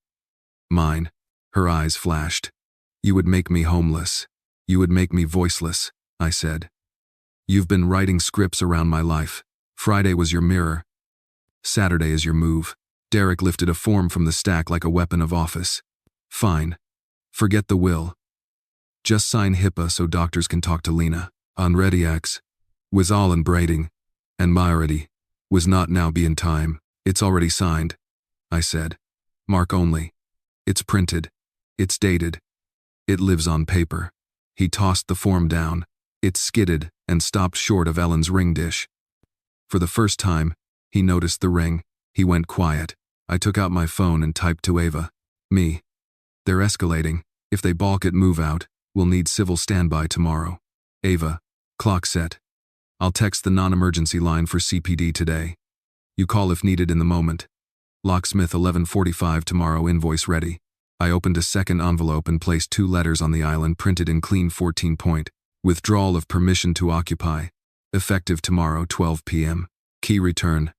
Mine. Her eyes flashed. You would make me homeless. You would make me voiceless, I said. You've been writing scripts around my life. Friday was your mirror. Saturday is your move. Derek lifted a form from the stack like a weapon of office. Fine. Forget the will. Just sign HIPAA so doctors can talk to Lena. On Ready X. Was all in braiding. And my already. Was not now be in time. It's already signed, I said. Mark only. It's printed. It's dated. It lives on paper. He tossed the form down. It skidded and stopped short of Ellen's ring dish. For the first time, he noticed the ring. He went quiet. I took out my phone and typed to Ava. Me. They're escalating. If they balk at move out, we'll need civil standby tomorrow. Ava. Clock set. I'll text the non-emergency line for CPD today. You call if needed in the moment. Locksmith 11:45 tomorrow, invoice ready. I opened a second envelope and placed 2 letters on the island printed in clean 14-point. Withdrawal of permission to occupy. Effective tomorrow 12 p.m. Key return.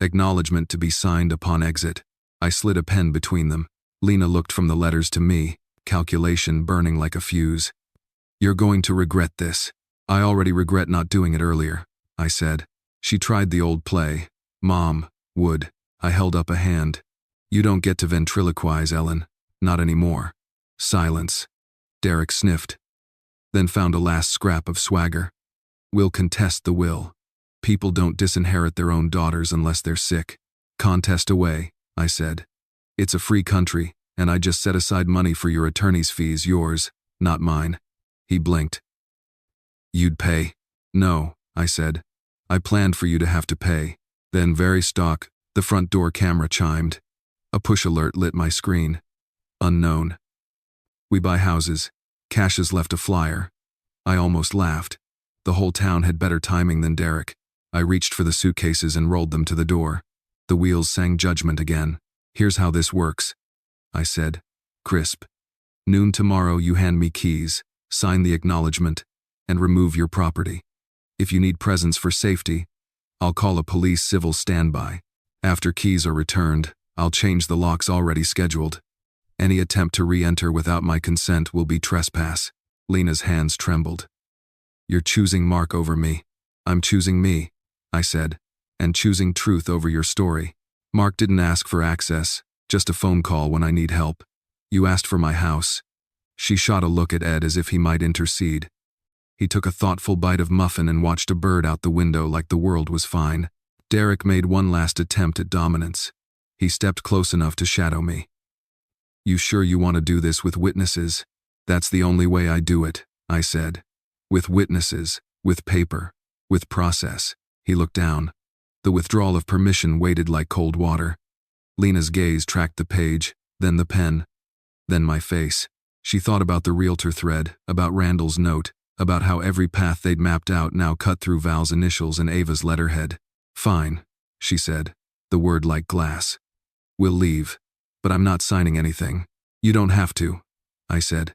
Acknowledgement to be signed upon exit. I slid a pen between them. Lena looked from the letters to me, calculation burning like a fuse. You're going to regret this. I already regret not doing it earlier, I said. She tried the old play. Mom, would. I held up a hand. You don't get to ventriloquize, Ellen. Not anymore. Silence. Derek sniffed. Then found a last scrap of swagger. We'll contest the will. People don't disinherit their own daughters unless they're sick. Contest away, I said. It's a free country, and I just set aside money for your attorney's fees, yours, not mine. He blinked. You'd pay? No, I said. I planned for you to have to pay. Then very stock, the front door camera chimed. A push alert lit my screen. Unknown. We buy houses. Cash has left a flyer. I almost laughed. The whole town had better timing than Derek. I reached for the suitcases and rolled them to the door. The wheels sang judgment again. Here's how this works, I said, crisp. Noon tomorrow you hand me keys, sign the acknowledgement, and remove your property. If you need presents for safety, I'll call a police civil standby. After keys are returned, I'll change the locks already scheduled. Any attempt to re-enter without my consent will be trespass. Lena's hands trembled. You're choosing Mark over me. I'm choosing me, I said, and choosing truth over your story. Mark didn't ask for access, just a phone call when I need help. You asked for my house. She shot a look at Ed as if he might intercede. He took a thoughtful bite of muffin and watched a bird out the window like the world was fine. Derek made one last attempt at dominance. He stepped close enough to shadow me. You sure you want to do this with witnesses? That's the only way I do it, I said. With witnesses, with paper, with process. He looked down. The withdrawal of permission weighted like cold water. Lena's gaze tracked the page, then the pen, then my face. She thought about the realtor thread, about Randall's note, about how every path they'd mapped out now cut through Val's initials and Ava's letterhead. Fine, she said, the word like glass. We'll leave, but I'm not signing anything. You don't have to, I said.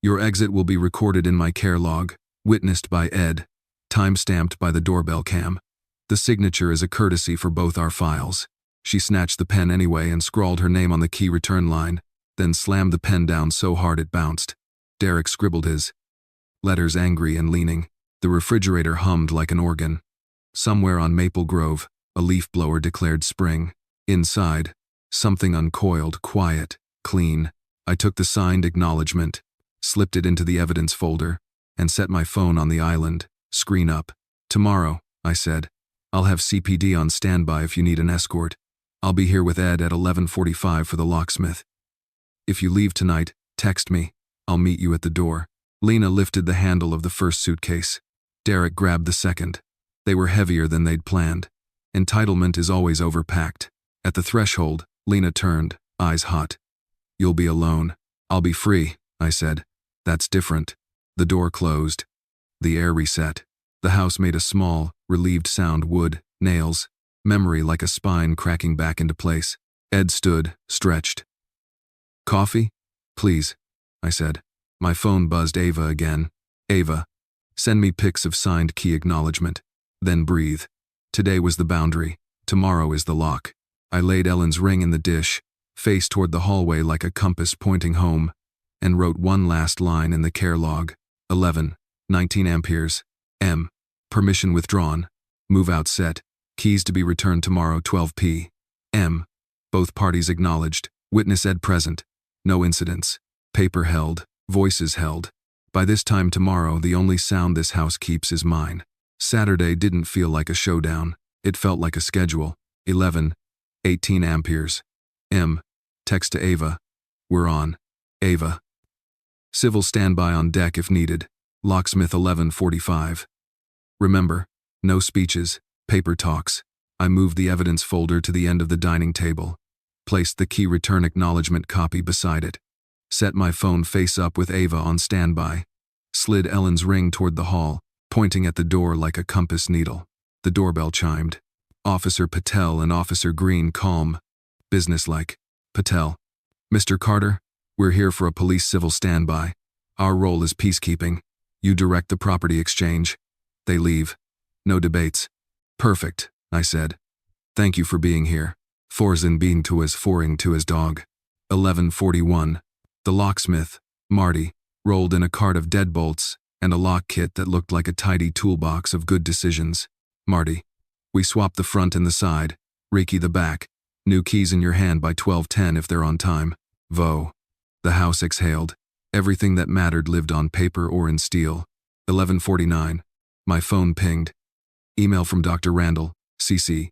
Your exit will be recorded in my care log, witnessed by Ed, time-stamped by the doorbell cam. The signature is a courtesy for both our files. She snatched the pen anyway and scrawled her name on the key return line, then slammed the pen down so hard it bounced. Derek scribbled his letters angry and leaning. The refrigerator hummed like an organ. Somewhere on Maple Grove, a leaf blower declared spring. Inside, something uncoiled, quiet, clean. I took the signed acknowledgement, slipped it into the evidence folder, and set my phone on the island, screen up. Tomorrow, I said. I'll have CPD on standby if you need an escort. I'll be here with Ed at 11:45 for the locksmith. If you leave tonight, text me. I'll meet you at the door. Lena lifted the handle of the first suitcase. Derek grabbed the second. They were heavier than they'd planned. Entitlement is always overpacked. At the threshold, Lena turned, eyes hot. You'll be alone. I'll be free, I said. That's different. The door closed. The air reset. The house made a small, relieved sound, wood, nails, memory like a spine cracking back into place. Ed stood, stretched. Coffee? Please, I said. My phone buzzed Ava again. Ava, send me pics of signed key acknowledgement. Then breathe. Today was the boundary. Tomorrow is the lock. I laid Ellen's ring in the dish, face toward the hallway like a compass pointing home, and wrote one last line in the care log. 19 amperes. M. Permission withdrawn. Move out set. Keys to be returned tomorrow 12 p.m. Both parties acknowledged. Witness Ed present. No incidents. Paper held. Voices held. By this time tomorrow, the only sound this house keeps is mine. Saturday didn't feel like a showdown. It felt like a schedule. 18 amperes. M. Text to Ava. We're on. Ava. Civil standby on deck if needed. Locksmith 11:45. Remember, no speeches, paper talks. I moved the evidence folder to the end of the dining table, placed the key return acknowledgement copy beside it, set my phone face up with Ava on standby, slid Ellen's ring toward the hall, pointing at the door like a compass needle. The doorbell chimed. Officer Patel and Officer Green, calm, businesslike. Patel. Mr. Carter, we're here for a police civil standby. Our role is peacekeeping. You direct the property exchange. They leave. No debates. Perfect, I said. Thank you for being here. Thorzen being to his foring to his dog. 11:41. The locksmith, Marty, rolled in a cart of deadbolts and a lock kit that looked like a tidy toolbox of good decisions. Marty. We swapped the front and the side. Reiki the back. New keys in your hand by 12:10 if they're on time. Vo. The house exhaled. Everything that mattered lived on paper or in steel. 11:49. My phone pinged. Email from Dr. Randall, CC.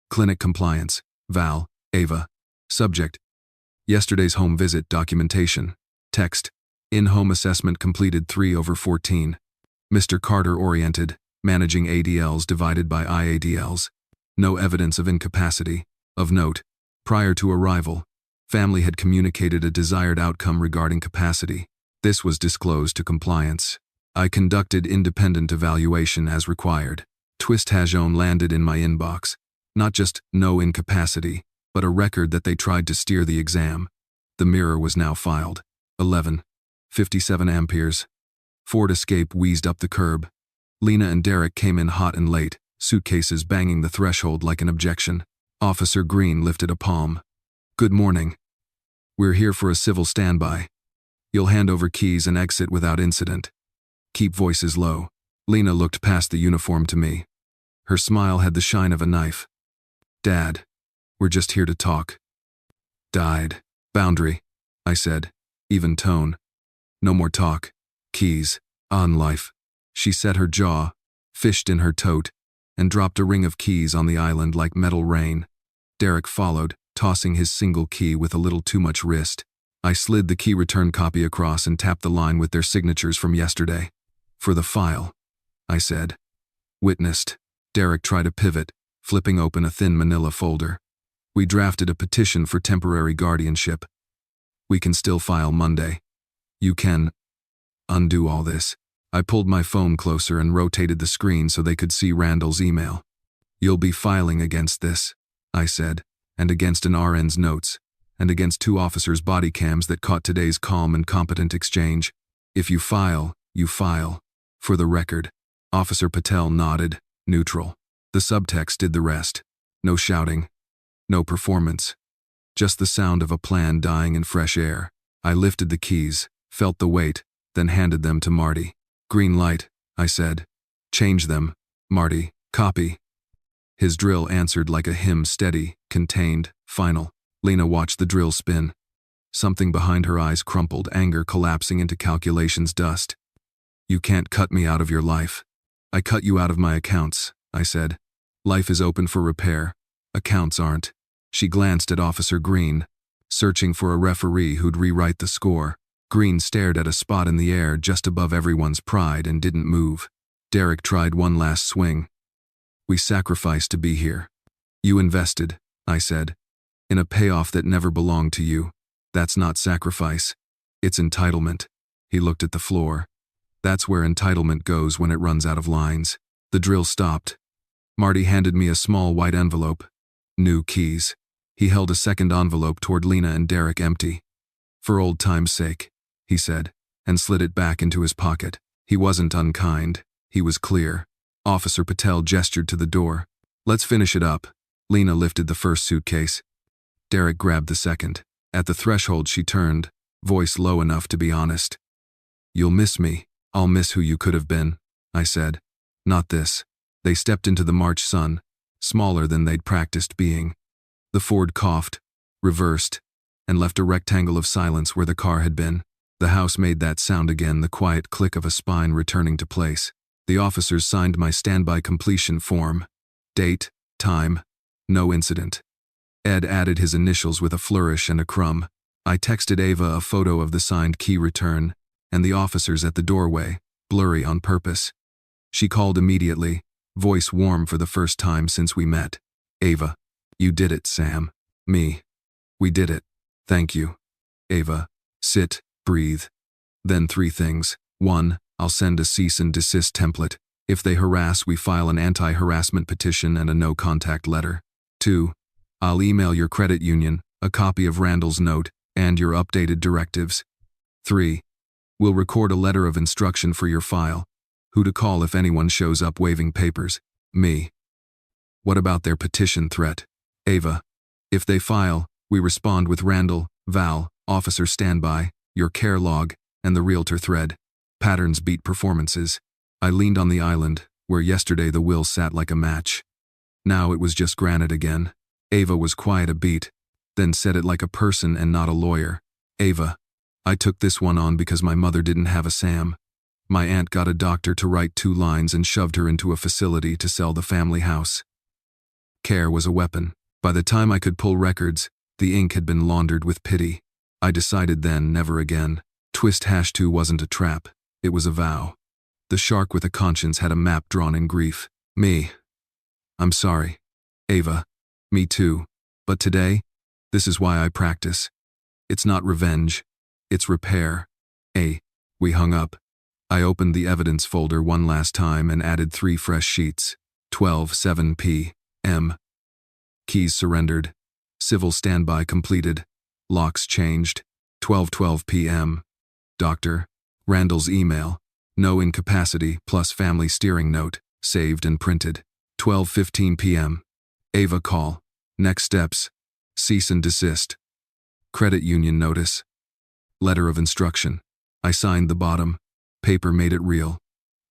Clinic compliance, Val, Ava. Subject. Yesterday's home visit documentation. Text. In-home assessment completed 3/14. Mr. Carter oriented, managing ADLs divided by IADLs. No evidence of incapacity. Of note, prior to arrival, family had communicated a desired outcome regarding capacity. This was disclosed to compliance. I conducted independent evaluation as required. Twist Hajon landed in my inbox. Not just no incapacity, but a record that they tried to steer the exam. The mirror was now filed. 11:57 amperes. Ford Escape wheezed up the curb. Lena and Derek came in hot and late, suitcases banging the threshold like an objection. Officer Green lifted a palm. Good morning. We're here for a civil standby. You'll hand over keys and exit without incident. Keep voices low. Lena looked past the uniform to me. Her smile had the shine of a knife. Dad, we're just here to talk. Died. Boundary, I said. Even tone. No more talk. Keys. On life. She set her jaw, fished in her tote, and dropped a ring of keys on the island like metal rain. Derek followed, tossing his single key with a little too much wrist. I slid the key return copy across and tapped the line with their signatures from yesterday. For the file, I said. Witnessed. Derek tried a pivot, flipping open a thin manila folder. We drafted a petition for temporary guardianship. We can still file Monday. You can undo all this. I pulled my phone closer and rotated the screen so they could see Randall's email. You'll be filing against this, I said, and against an RN's notes, and against 2 officers' body cams that caught today's calm and competent exchange. If you file, you file. For the record, Officer Patel nodded, neutral. The subtext did the rest. No shouting. No performance. Just the sound of a plan dying in fresh air. I lifted the keys, felt the weight, then handed them to Marty. Green light, I said. Change them, Marty. Copy. His drill answered like a hymn, steady, contained, final. Lena watched the drill spin. Something behind her eyes crumpled, anger collapsing into calculations dust. You can't cut me out of your life. I cut you out of my accounts, I said. Life is open for repair. Accounts aren't. She glanced at Officer Green, searching for a referee who'd rewrite the score. Green stared at a spot in the air just above everyone's pride and didn't move. Derek tried one last swing. We sacrificed to be here. You invested, I said, in a payoff that never belonged to you. That's not sacrifice. It's entitlement. He looked at the floor. That's where entitlement goes when it runs out of lines. The drill stopped. Marty handed me a small white envelope. New keys. He held a second envelope toward Lena and Derek empty. For old time's sake, he said, and slid it back into his pocket. He wasn't unkind. He was clear. Officer Patel gestured to the door. Let's finish it up. Lena lifted the first suitcase. Derek grabbed the second. At the threshold she turned, voice low enough to be honest. You'll miss me. I'll miss who you could have been, I said. Not this. They stepped into the March sun, smaller than they'd practiced being. The Ford coughed, reversed, and left a rectangle of silence where the car had been. The house made that sound again, the quiet click of a spine returning to place. The officers signed my standby completion form. Date, time, no incident. Ed added his initials with a flourish and a crumb. I texted Ava a photo of the signed key return, and the officers at the doorway, blurry on purpose. She called immediately, voice warm for the first time since we met. Ava. You did it, Sam. Me. We did it. Thank you. Ava. Sit, breathe. Then 3 things. 1, I'll send a cease and desist template. If they harass, we file an anti-harassment petition and a no-contact letter. 2, I'll email your credit union, a copy of Randall's note, and your updated directives. 3, we'll record a letter of instruction for your file. Who to call if anyone shows up waving papers. Me. What about their petition threat? Ava. If they file, we respond with Randall, Val, officer standby, your care log, and the realtor thread. Patterns beat performances. I leaned on the island, where yesterday the will sat like a match. Now it was just granite again. Ava was quiet a beat, then said it like a person and not a lawyer. Ava. I took this one on because my mother didn't have a Sam. My aunt got a doctor to write 2 lines and shoved her into a facility to sell the family house. Care was a weapon. By the time I could pull records, the ink had been laundered with pity. I decided then, never again. Twist #2 wasn't a trap. It was a vow. The shark with a conscience had a map drawn in grief. Me. I'm sorry. Ava. Me too. But today, this is why I practice. It's not revenge. It's repair. We hung up. I opened the evidence folder one last time and added 3 fresh sheets. 12:07 p.m. Keys surrendered. Civil standby completed. Locks changed. 12:12 p.m. Dr. Randall's email. No incapacity plus family steering note. Saved and printed. 12:15 p.m. Ava call. Next steps. Cease and desist. Credit union notice. Letter of instruction. I signed the bottom. Paper made it real.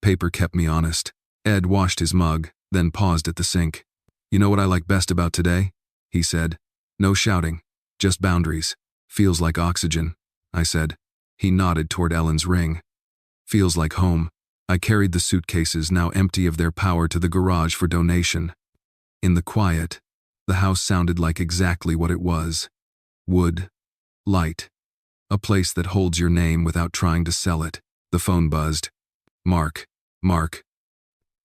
Paper kept me honest. Ed washed his mug, then paused at the sink. You know what I like best about today? He said. No shouting. Just boundaries. Feels like oxygen, I said. He nodded toward Ellen's ring. Feels like home. I carried the suitcases, now empty of their power, to the garage for donation. In the quiet, the house sounded like exactly what it was. Wood. Light. A place that holds your name without trying to sell it. The phone buzzed. Mark.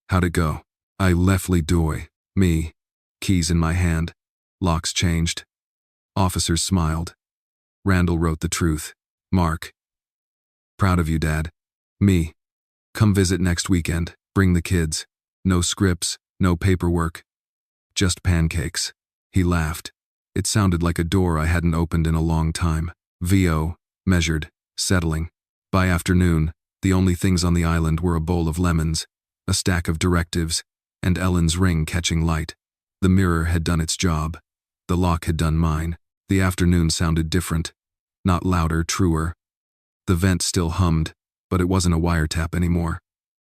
How'd it go? I leftly doy. Me. Keys in my hand. Locks changed. Officers smiled. Randall wrote the truth. Mark. Proud of you, Dad. Me. Come visit next weekend. Bring the kids. No scripts, no paperwork. Just pancakes. He laughed. It sounded like a door I hadn't opened in a long time. VO. Measured. Settling. By afternoon, the only things on the island were a bowl of lemons, a stack of directives, and Ellen's ring catching light. The mirror had done its job. The lock had done mine. The afternoon sounded different. Not louder, truer. The vent still hummed, but it wasn't a wiretap anymore.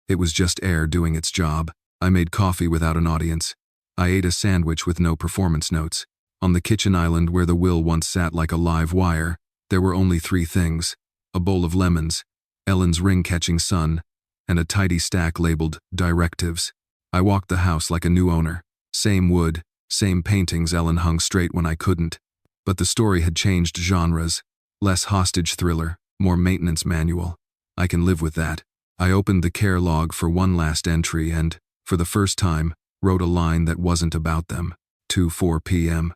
It was just air doing its job. I made coffee without an audience. I ate a sandwich with no performance notes. On the kitchen island where the will once sat like a live wire, there were only 3 things. A bowl of lemons, Ellen's ring-catching sun, and a tidy stack labeled directives. I walked the house like a new owner. Same wood, same paintings. Ellen hung straight when I couldn't. But the story had changed genres. Less hostage thriller, more maintenance manual. I can live with that. I opened the care log for one last entry and, for the first time, wrote a line that wasn't about them. 2:04 p.m.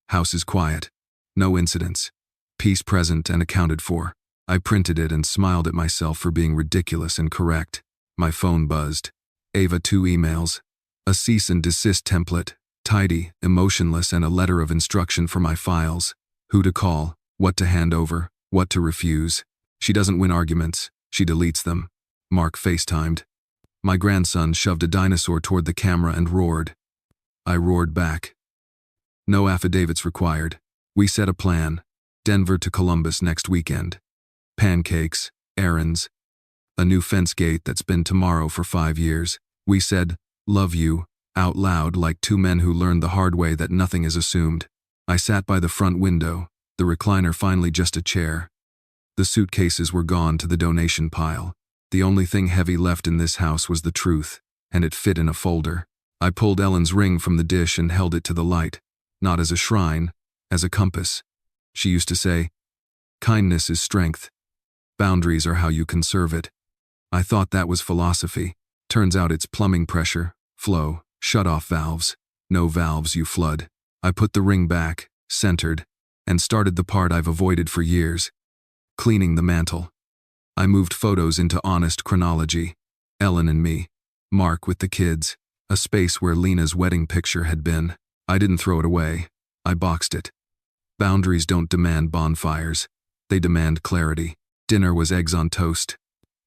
House is quiet. No incidents. Peace present and accounted for. I printed it and smiled at myself for being ridiculous and correct. My phone buzzed. Ava 2 emails. A cease and desist template, tidy, emotionless, and a letter of instruction for my files. Who to call, what to hand over, what to refuse. She doesn't win arguments, she deletes them. Mark FaceTimed. My grandson shoved a dinosaur toward the camera and roared. I roared back. No affidavits required. We set a plan. Denver to Columbus next weekend. Pancakes, errands. A new fence gate that's been tomorrow for 5 years. We said, love you, out loud like 2 men who learned the hard way that nothing is assumed. I sat by the front window, the recliner finally just a chair. The suitcases were gone to the donation pile. The only thing heavy left in this house was the truth, and it fit in a folder. I pulled Ellen's ring from the dish and held it to the light, not as a shrine, as a compass. She used to say, kindness is strength. Boundaries are how you conserve it. I thought that was philosophy. Turns out it's plumbing pressure, flow, shut-off valves. No valves, you flood. I put the ring back, centered, and started the part I've avoided for years. Cleaning the mantle. I moved photos into honest chronology. Ellen and me. Mark with the kids. A space where Lena's wedding picture had been. I didn't throw it away. I boxed it. Boundaries don't demand bonfires. They demand clarity. Dinner was eggs on toast.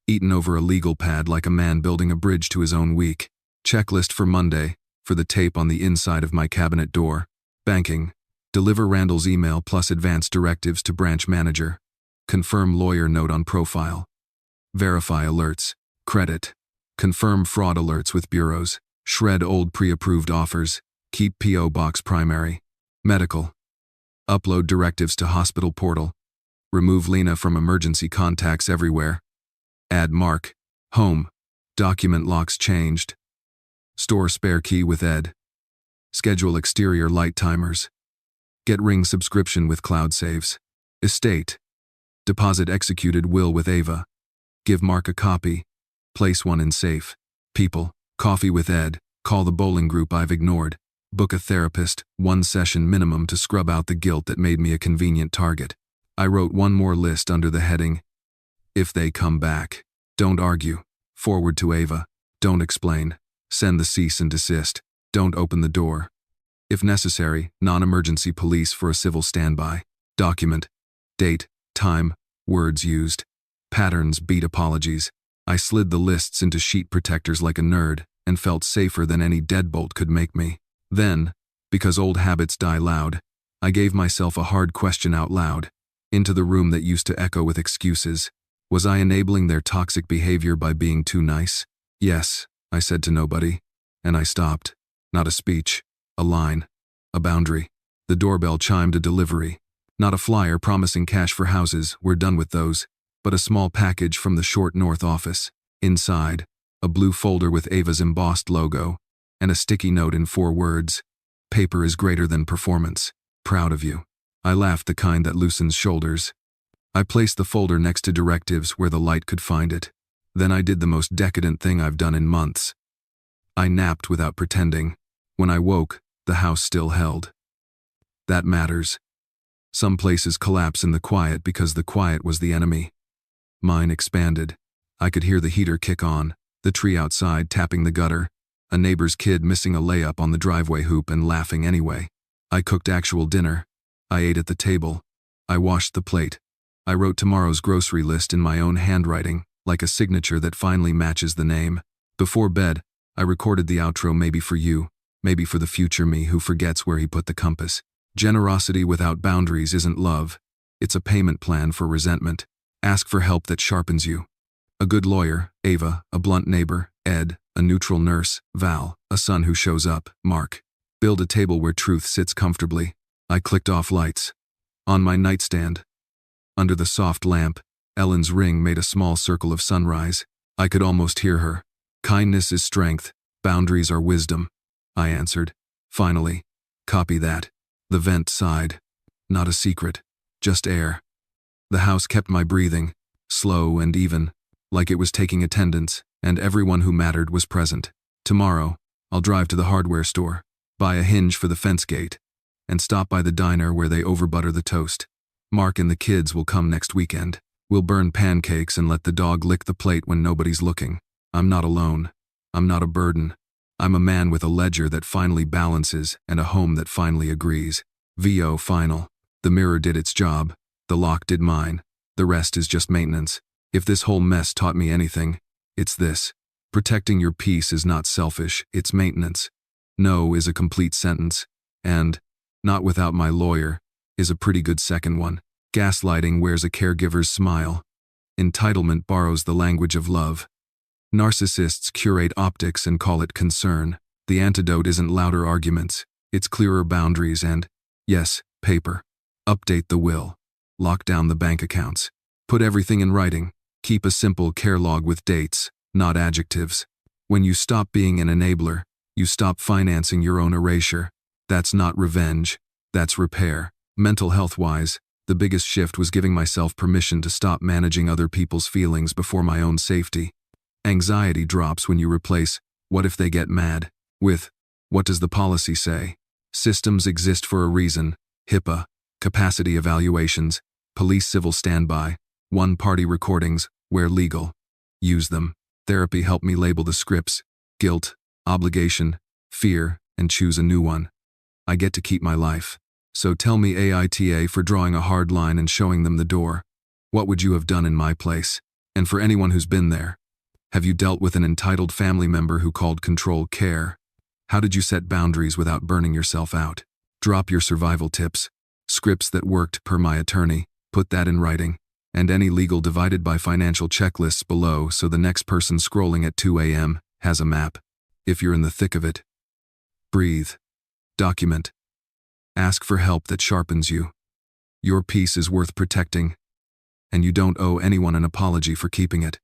Eaten over a legal pad like a man building a bridge to his own week. Checklist for Monday. for the tape on the inside of my cabinet door. Banking. Deliver Randall's email plus advance directives to branch manager. Confirm lawyer note on profile. Verify alerts. Credit. Confirm fraud alerts with bureaus. Shred old pre-approved offers. Keep P.O. Box primary. Medical. Upload directives to hospital portal. Remove Lena from emergency contacts everywhere. Add Mark. Home. Document locks changed. Store spare key with Ed. Schedule exterior light timers. Get Ring subscription with cloud saves. Estate. Deposit executed will with Ava. Give Mark a copy. Place one in safe. People. Coffee with Ed. Call the bowling group I've ignored. Book a therapist, 1 session minimum to scrub out the guilt that made me a convenient target. I wrote one more list under the heading, if they come back. Don't argue. Forward to Ava. Don't explain. Send the cease and desist. Don't open the door. If necessary, non-emergency police for a civil standby. Document. Date, time, words used. Patterns beat apologies. I slid the lists into sheet protectors like a nerd and felt safer than any deadbolt could make me. Then, because old habits die loud, I gave myself a hard question out loud, into the room that used to echo with excuses. Was I enabling their toxic behavior by being too nice? Yes, I said to nobody, and I stopped. Not a speech, a line, a boundary. The doorbell chimed a delivery. Not a flyer promising cash for houses, we're done with those, but a small package from the short north office. Inside, a blue folder with Ava's embossed logo, and a sticky note in 4 words. Paper is greater than performance. Proud of you. I laughed, the kind that loosens shoulders. I placed the folder next to directives where the light could find it. Then I did the most decadent thing I've done in months. I napped without pretending. When I woke, the house still held. That matters. Some places collapse in the quiet because the quiet was the enemy. Mine expanded. I could hear the heater kick on, the tree outside tapping the gutter, a neighbor's kid missing a layup on the driveway hoop and laughing anyway. I cooked actual dinner. I ate at the table. I washed the plate. I wrote tomorrow's grocery list in my own handwriting, like a signature that finally matches the name. Before bed, I recorded the outro, maybe for you, maybe for the future me who forgets where he put the compass. Generosity without boundaries isn't love. It's a payment plan for resentment. Ask for help that sharpens you. A good lawyer, Ava, a blunt neighbor, Ed, a neutral nurse, Val, a son who shows up, Mark. Build a table where truth sits comfortably. I clicked off lights. On my nightstand, under the soft lamp, Ellen's ring made a small circle of sunrise. I could almost hear her. Kindness is strength, boundaries are wisdom. I answered. Finally. Copy that. The vent sighed. Not a secret, just air. The house kept my breathing, slow and even, like it was taking attendance, and everyone who mattered was present. Tomorrow, I'll drive to the hardware store, buy a hinge for the fence gate, and stop by the diner where they overbutter the toast. Mark and the kids will come next weekend. We'll burn pancakes and let the dog lick the plate when nobody's looking. I'm not alone. I'm not a burden. I'm a man with a ledger that finally balances and a home that finally agrees. VO final. The mirror did its job. The lock did mine. The rest is just maintenance. If this whole mess taught me anything, it's this. Protecting your peace is not selfish, it's maintenance. No is a complete sentence. And, not without my lawyer, is a pretty good second one. Gaslighting wears a caregiver's smile. Entitlement borrows the language of love. Narcissists curate optics and call it concern. The antidote isn't louder arguments, it's clearer boundaries and, yes, paper. Update the will. Lock down the bank accounts. Put everything in writing. Keep a simple care log with dates, not adjectives. When you stop being an enabler, you stop financing your own erasure. That's not revenge, that's repair. Mental health-wise, the biggest shift was giving myself permission to stop managing other people's feelings before my own safety. Anxiety drops when you replace, "what if they get mad?" with, "what does the policy say?" Systems exist for a reason. HIPAA, capacity evaluations, police civil standby, one-party recordings, where legal. Use them. Therapy helped me label the scripts, guilt, obligation, fear, and choose a new one. I get to keep my life. So tell me, AITA, for drawing a hard line and showing them the door. What would you have done in my place? And for anyone who's been there, have you dealt with an entitled family member who called control care? How did you set boundaries without burning yourself out? Drop your survival tips, scripts that worked per my attorney, put that in writing, and any legal divided by financial checklists below so the next person scrolling at 2 a.m. has a map. If you're in the thick of it, breathe. Document. Ask for help that sharpens you. Your peace is worth protecting, and you don't owe anyone an apology for keeping it.